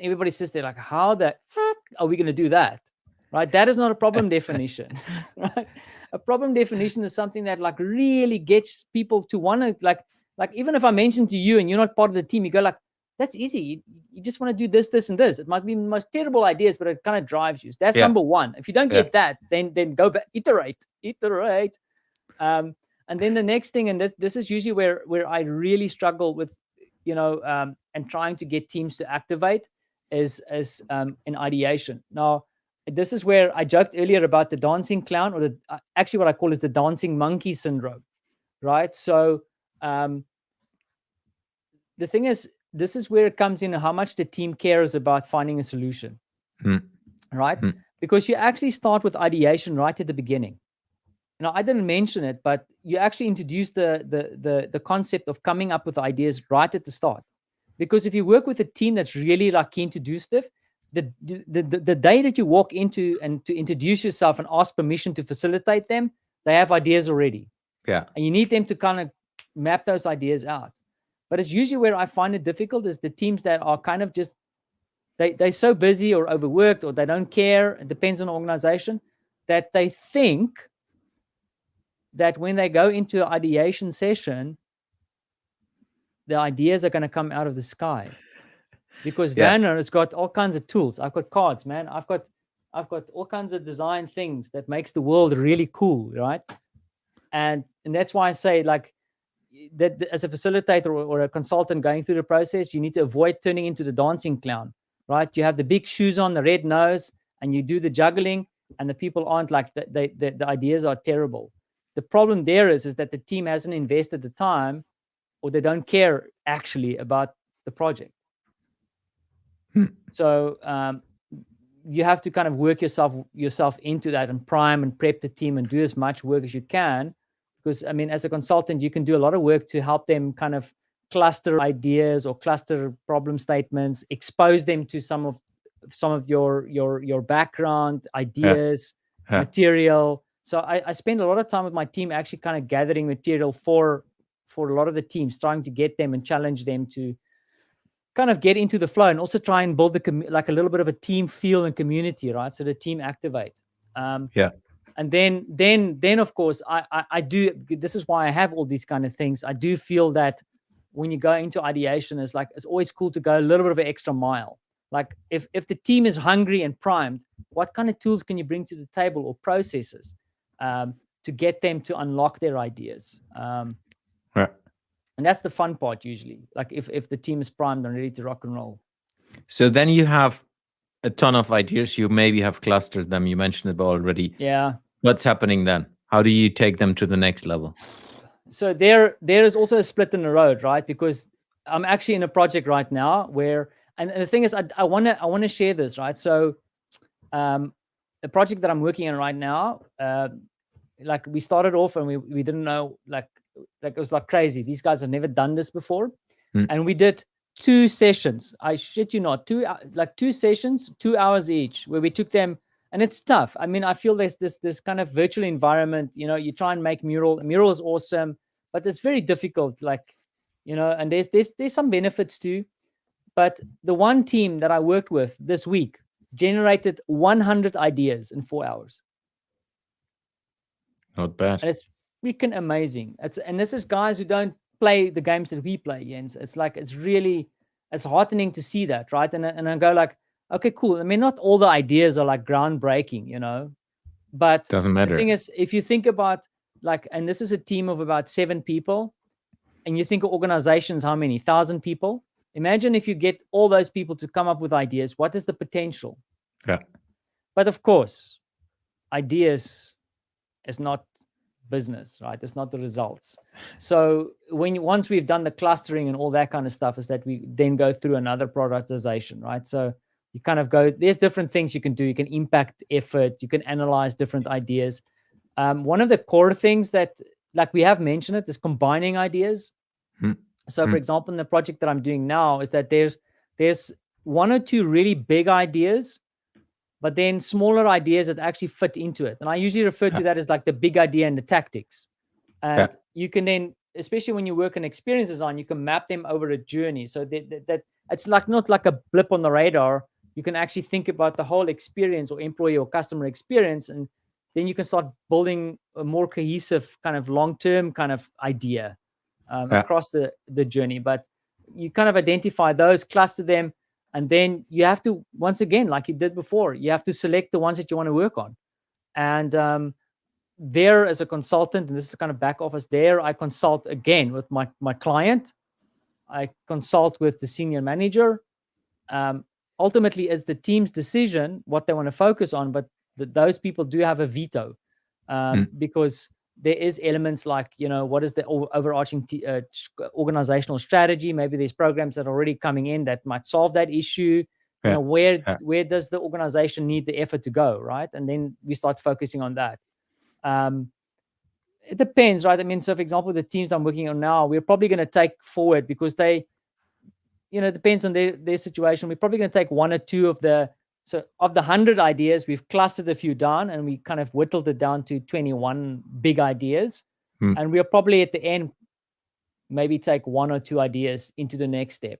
everybody sits there like, how the fuck are we going to do that, right? That is not a problem definition, right? A problem definition is something that like really gets people to want to like even if I mention to you and you're not part of the team, you go like, that's easy. You just want to do this, this, and this. It might be the most terrible ideas, but it kind of drives you. That's number one. If you don't get that, then go back, iterate. And then the next thing, and this is usually where I really struggle with, and trying to get teams to activate is in ideation. Now, this is where I joked earlier about the dancing clown, or actually what I call is the dancing monkey syndrome, right? So the thing is, this is where it comes in, how much the team cares about finding a solution, right? Because you actually start with ideation right at the beginning. Now, I didn't mention it, but you actually introduce the concept of coming up with ideas right at the start. Because if you work with a team that's really like keen to do stuff, the day that you walk into and to introduce yourself and ask permission to facilitate them, they have ideas already. Yeah. And you need them to kind of map those ideas out. But it's usually where I find it difficult is the teams that are kind of just, they're so busy or overworked, or they don't care, it depends on the organization, that they think that when they go into an ideation session, the ideas are going to come out of the sky. Because Werner has got all kinds of tools. I've got cards, man. I've got all kinds of design things that makes the world really cool, right? And that's why I say, like, that as a facilitator or a consultant going through the process, you need to avoid turning into the dancing clown, right? You have the big shoes on, the red nose, and you do the juggling, and the people aren't like, the ideas are terrible. The problem there is that the team hasn't invested the time, or they don't care actually about the project. So you have to kind of work yourself into that and prime and prep the team and do as much work as you can. Because, as a consultant, you can do a lot of work to help them kind of cluster ideas or cluster problem statements, expose them to some of your background ideas, material. So I spend a lot of time with my team actually kind of gathering material for a lot of the teams, trying to get them and challenge them to kind of get into the flow, and also try and build like a little bit of a team feel and community, right? So the team activate. And then of course, I do, this is why I have all these kind of things. I do feel that when you go into ideation, it's always cool to go a little bit of an extra mile. Like if the team is hungry and primed, what kind of tools can you bring to the table or processes to get them to unlock their ideas? Right. And that's the fun part usually, like if the team is primed and ready to rock and roll. So then you have a ton of ideas. You maybe have clustered them. You mentioned it already. Yeah. What's happening then? How do you take them to the next level? So there is also a split in the road, right? Because I'm actually in a project right now where, and the thing is, I wanna share this, right? So the project that I'm working on right now, like we started off and we didn't know, like it was like crazy. These guys have never done this before, and we did 2 sessions. I shit you not, 2 sessions, 2 hours each, where we took them. And it's tough. I mean, I feel there's this kind of virtual environment. You know, you try and make mural. A mural is awesome, but it's very difficult. Like, you know, and there's some benefits too. But the one team that I worked with this week generated 100 ideas in 4 hours. Not bad. And it's freaking amazing. And this is guys who don't play the games that we play, Jens. It's like it's heartening to see that, right? And I go like, okay, cool. I mean, not all the ideas are like groundbreaking, you know, but Doesn't matter. The thing is, if you think about like, and this is a team of about 7 people, and you think of organizations, how many? 1,000 people? Imagine if you get all those people to come up with ideas, what is the potential? Yeah. But of course, ideas is not business, right? It's not the results. So once we've done the clustering and all that kind of stuff, is that we then go through another productization, right? So you kind of go, there's different things you can do. You can impact effort, you can analyze different ideas. One of the core things that, like we have mentioned it, is combining ideas. So for example, in the project that I'm doing now, is that there's 1 or 2 really big ideas, but then smaller ideas that actually fit into it. And I usually refer to that as like the big idea and the tactics. And you can then, especially when you work in experience design, you can map them over a journey. So that it's like not like a blip on the radar. You can actually think about the whole experience or employee or customer experience. And then you can start building a more cohesive kind of long-term kind of idea across the journey. But you kind of identify those, cluster them, and then you have to, once again, like you did before, you have to select the ones that you want to work on. And there, as a consultant, and this is kind of back office, there I consult again with my client. I consult with the senior manager. Ultimately, it's the team's decision what they want to focus on, but those people do have a veto because there is elements like, you know, what is the overarching organizational strategy? Maybe there's programs that are already coming in that might solve that issue. You know, where does the organization need the effort to go, right? And then we start focusing on that. It depends, right? I mean, so for example, the teams I'm working on now, we're probably going to take forward because they, you know, it depends on their situation. We're probably going to take 1 or 2 of the 100 ideas, we've clustered a few down and we kind of whittled it down to 21 big ideas. And we'll probably at the end maybe take 1 or 2 ideas into the next step,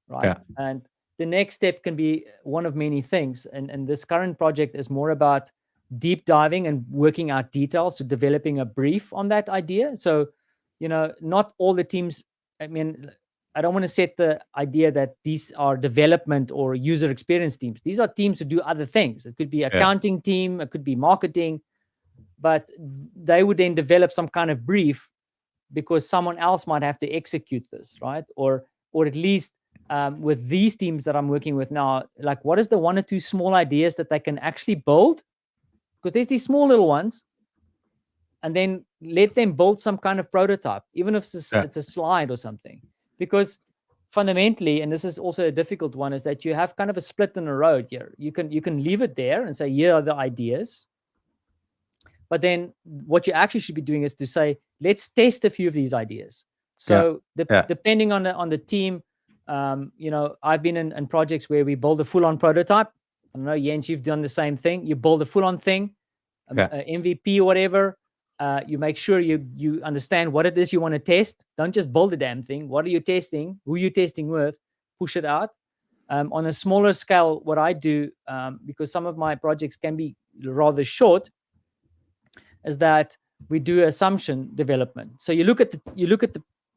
right? And the next step can be one of many things. And this current project is more about deep diving and working out details, so developing a brief on that idea. So, you know, not all the teams, I mean, I don't want to set the idea that these are development or user experience teams. These are teams who do other things. It could be accounting team, it could be marketing, but they would then develop some kind of brief because someone else might have to execute this, right? Or at least with these teams that I'm working with now, like what is the 1 or 2 small ideas that they can actually build? Because there's these small little ones, and then let them build some kind of prototype, even if it's a slide or something. Because fundamentally, and this is also a difficult one, is that you have kind of a split in the road here. You can leave it there and say, here are the ideas. But then what you actually should be doing is to say, let's test a few of these ideas. So depending on the team, you know, I've been in projects where we build a full-on prototype. I don't know, Jens, you've done the same thing. You build a full-on thing, MVP or whatever. You make sure you understand what it is you want to test. Don't just build a damn thing. What are you testing? Who are you testing with? Push it out. On a smaller scale, what I do, because some of my projects can be rather short, is that we do assumption development. So you look at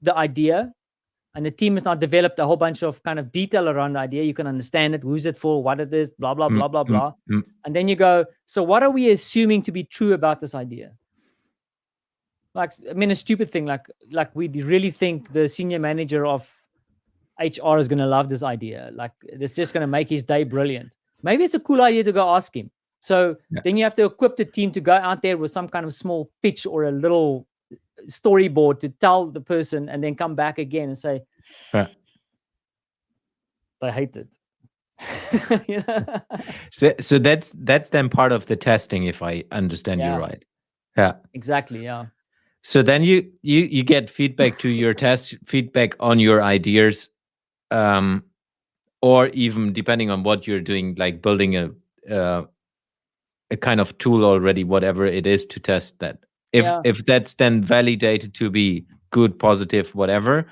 the idea, and the team has now developed a whole bunch of kind of detail around the idea. You can understand it, who's it for, what it is, blah, blah, mm, blah, blah, mm, blah. mm. And then you go, so what are we assuming to be true about this idea? Like, I mean, a stupid thing, like we really think the senior manager of HR is going to love this idea. Like, it's just going to make his day brilliant. Maybe it's a cool idea to go ask him. So Yeah. then you have to equip the team to go out there with some kind of small pitch or a little storyboard to tell the person, and then come back again and say, Yeah. I hate it. You know? So that's then part of the testing, if I understand you Yeah, right. Yeah. exactly. Yeah. So then you get feedback to your test, feedback on your ideas, um, or even depending on what you're doing, like building uh, a kind of tool already, whatever it is, to test that. Yeah. If that's then validated to be good, positive, whatever,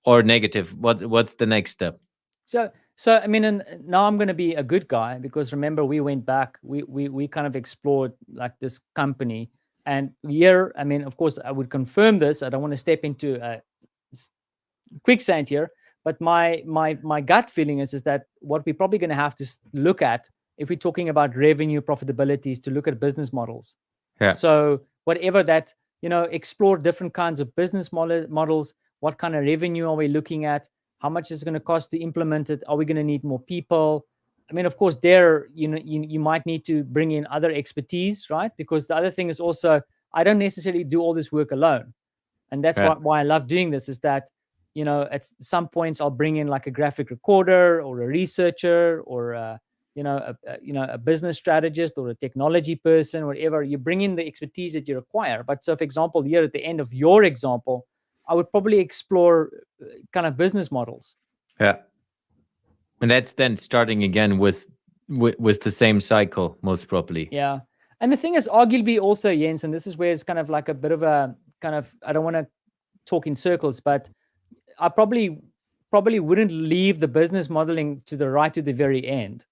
or negative, what's the next step? So I mean, and now I'm going to be a good guy, because remember, we went back, we kind of explored like this company, and here, I mean, of course, I would confirm this. I don't want to step into a quicksand here, but my gut feeling is that what we're probably going to have to look at, if we're talking about revenue profitability, is to look at business models. Yeah. So whatever that, explore different kinds of business models. What kind of revenue are we looking at? How much is it going to cost to implement it? Are we going to need more people? I mean, of course, there, you might need to bring in other expertise, right? Because the other thing is also, I don't necessarily do all this work alone. And that's Yeah. why I love doing this, is that, at some points I'll bring in like a graphic recorder or a researcher or a business strategist or a technology person, whatever. You bring in the expertise that you require. But so, for example, here at the end of your example, I would probably explore kind of business models. Yeah. And that's then starting again with the same cycle, most probably. Yeah. And the thing is, arguably also, Jens, and this is where it's kind of like a bit of a kind of, I don't want to talk in circles, but I probably wouldn't leave the business modeling to the very end.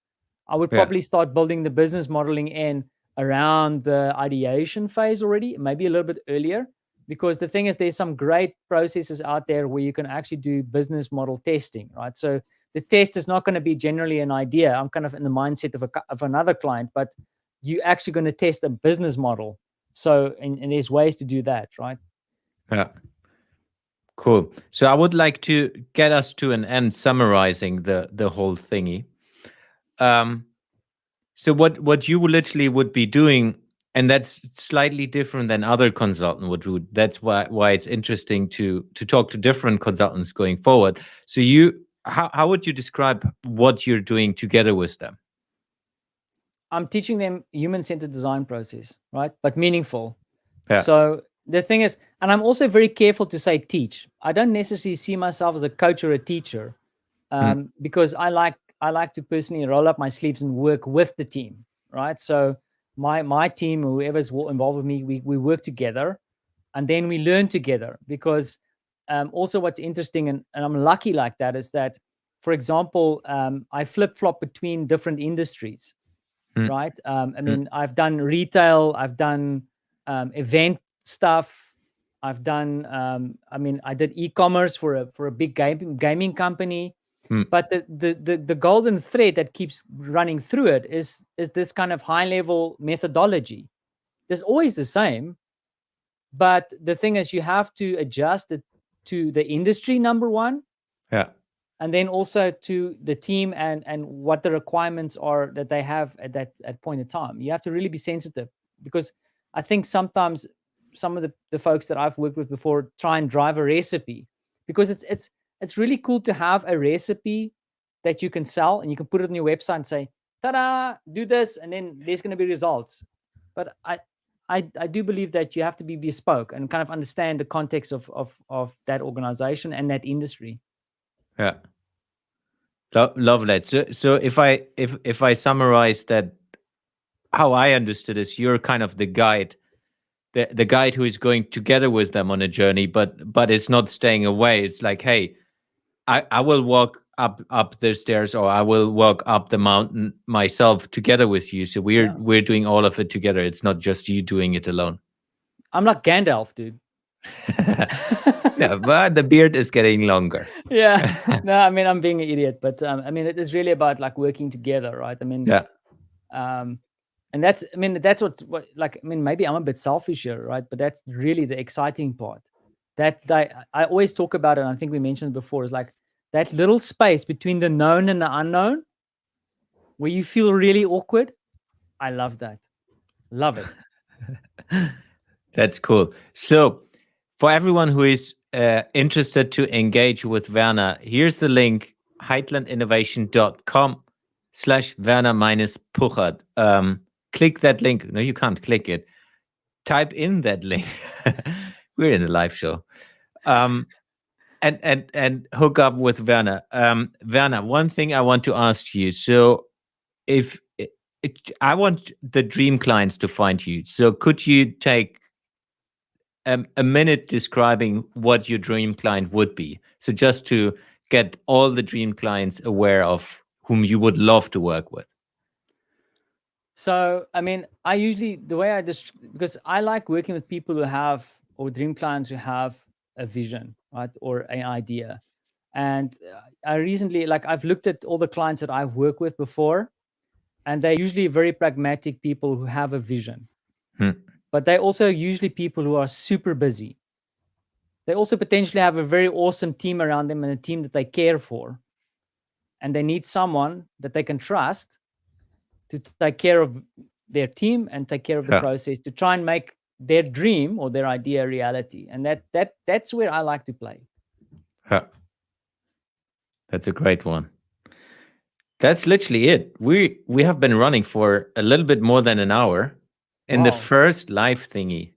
I would Yeah. probably start building the business modeling in around the ideation phase already, maybe a little bit earlier. Because the thing is, there's some great processes out there where you can actually do business model testing, right? So the test is not going to be generally an idea. I'm kind of in the mindset of another client, but you actually going to test a business model. So, and there's ways to do that, right? Yeah. Cool. So I would like to get us to an end, summarizing the whole thingy. So what you literally would be doing, and that's slightly different than other consultant would do. That's why it's interesting to talk to different consultants going forward. So how would you describe what you're doing together with them? I'm teaching them human-centered design process, right? But meaningful. Yeah. So the thing is, and I'm also very careful to say teach. I don't necessarily see myself as a coach or a teacher, because I like to personally roll up my sleeves and work with the team, right? So my team, whoever's involved with me, we work together, and then we learn together. Because also what's interesting, and I'm lucky like that, is that, for example, I flip-flop between different industries. Mm. Right? I mean, I've done retail, I've done event stuff, I've done. I mean, I did e-commerce for a big gaming company. But the golden thread that keeps running through it is this kind of high level methodology. There's always the same, but the thing is, you have to adjust it to the industry, number one. Yeah. And then also to the team and what the requirements are that they have at point in time. You have to really be sensitive, because I think sometimes some of the folks that I've worked with before try and drive a recipe, because it's really cool to have a recipe that you can sell and you can put it on your website and say, ta-da, do this, and then there's going to be results. But I do believe that you have to be bespoke and kind of understand the context of that organization and that industry. Yeah. Love that. So if I summarize that, how I understood is, you're kind of the guide, the guide who is going together with them on a journey, but it's not staying away. It's like, hey, I will walk up the stairs, or I will walk up the mountain myself together with you. So we're doing all of it together. It's not just you doing it alone. I'm like Gandalf, dude. Yeah, but the beard is getting longer. Yeah. No, I mean, I'm being an idiot, but I mean, it is really about like working together, right? I mean, Yeah. um, and that's, I mean, that's what like, I mean, maybe I'm a bit selfish here, right? But that's really the exciting part. I always talk about it. And I think we mentioned before is like that little space between the known and the unknown, where you feel really awkward. I love that. Love it. That's cool. So, for everyone who is interested to engage with Werner, here's the link, heitlandinnovation.com/Werner minus Puchert. Click that link. No, you can't click it. Type in that link. We're in a live show. Um, and hook up with Werner. Werner, one thing I want to ask you. So, if I want the dream clients to find you, so could you take a minute describing what your dream client would be? So just to get all the dream clients aware of whom you would love to work with. So, I mean, I usually, the way I just, because I like working with people who have, or dream clients who have a vision, right? Or an idea. And I recently, like, I've looked at all the clients that I've worked with before, and they're usually very pragmatic people who have a vision. Hmm. But they're also usually people who are super busy. They also potentially have a very awesome team around them and a team that they care for. And they need someone that they can trust to take care of their team and take care of the Yeah. process to try and make their dream or their idea a reality. And that's where I like to play. Yeah. That's a great one. That's literally it. We have been running for a little bit more than an hour in the Wow. first live thingy.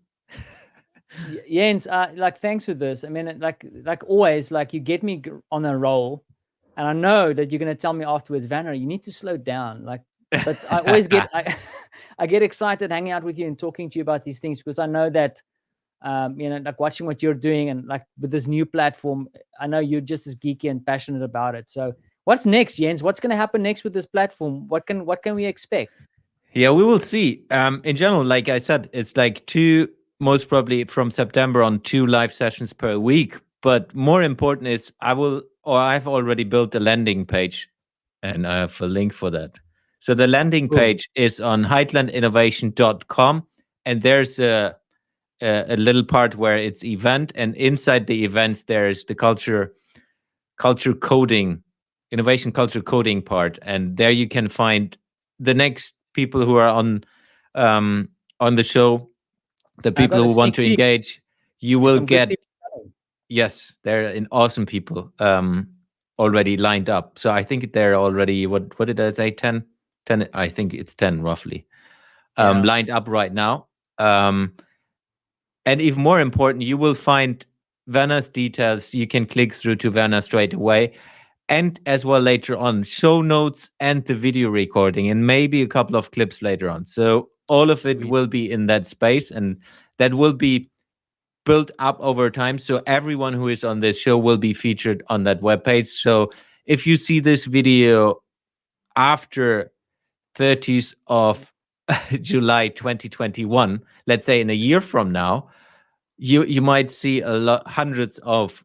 Jens, like thanks for this. I mean, like always, like you get me on a roll, and I know that you're gonna tell me afterwards, Werner, you need to slow down. Like, but I always get I get excited hanging out with you and talking to you about these things because I know that you know, like watching what you're doing and like with this new platform, I know you're just as geeky and passionate about it. So what's next, Jens? What's gonna happen next with this platform? What can we expect? Yeah, we will see. In general, like I said, it's like two, most probably from September on, 2 live sessions per week. But more important is I've already built a landing page and I have a link for that. So the landing Cool. page is on heitlandinnovation.com, and there's a little part where it's event, and inside the events there's the culture coding, innovation culture coding part, and there you can find the next people who are on the show, the I people got a who want sneak to peek. engage. You There's will some good get, people coming. yes, they're in awesome people already lined up. So I think they're already, what did I say, 10, I think it's 10 roughly, Yeah. lined up right now. And even more important, you will find Werner's details. You can click through to Werner straight away. And as well later on, show notes and the video recording, and maybe a couple of clips later on. So all of it Sweet. will be in that space, and that will be built up over time. So everyone who is on this show will be featured on that webpage. So if you see this video after 30th of July 2021, let's say in a year from now, you might see a lot, hundreds of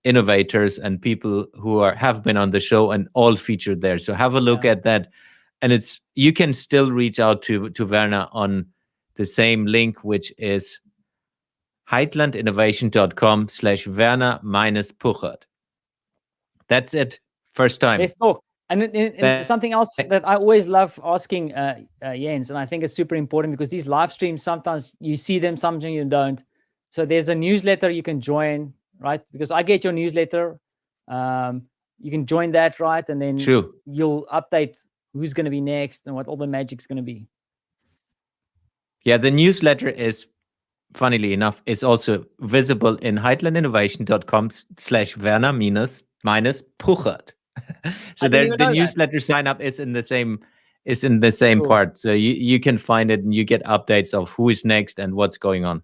innovators and people who have been on the show and all featured there. So have a look Yeah. at that, and it's, you can still reach out to Werner on the same link, which is heitlandinnovation.com/Werner minus Puchert. That's it. First time. Let's talk. And something else that I always love asking Jens, and I think it's super important because these live streams, sometimes you see them, sometimes you don't. So there's a newsletter you can join, right? Because I get your newsletter. You can join that, right? And then True. you'll update who's going to be next and what all the magic's going to be. Yeah, the newsletter is, funnily enough, is also visible in heitlandinnovation.com/Werner minus Puchert. So didn't there, even the know that. newsletter sign up is in the same Cool. part. So you can find it and you get updates of who is next and what's going on.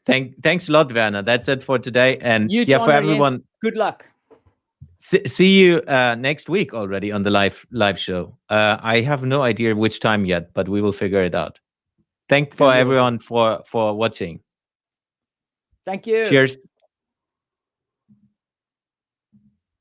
Thanks a lot, Werner. That's it for today. And Huge yeah, for honor, Jens. everyone, Good luck. see you next week already on the live show. I have no idea which time yet, but we will figure it out. Thanks It's gonna for be awesome. everyone for watching. Thank you. Cheers.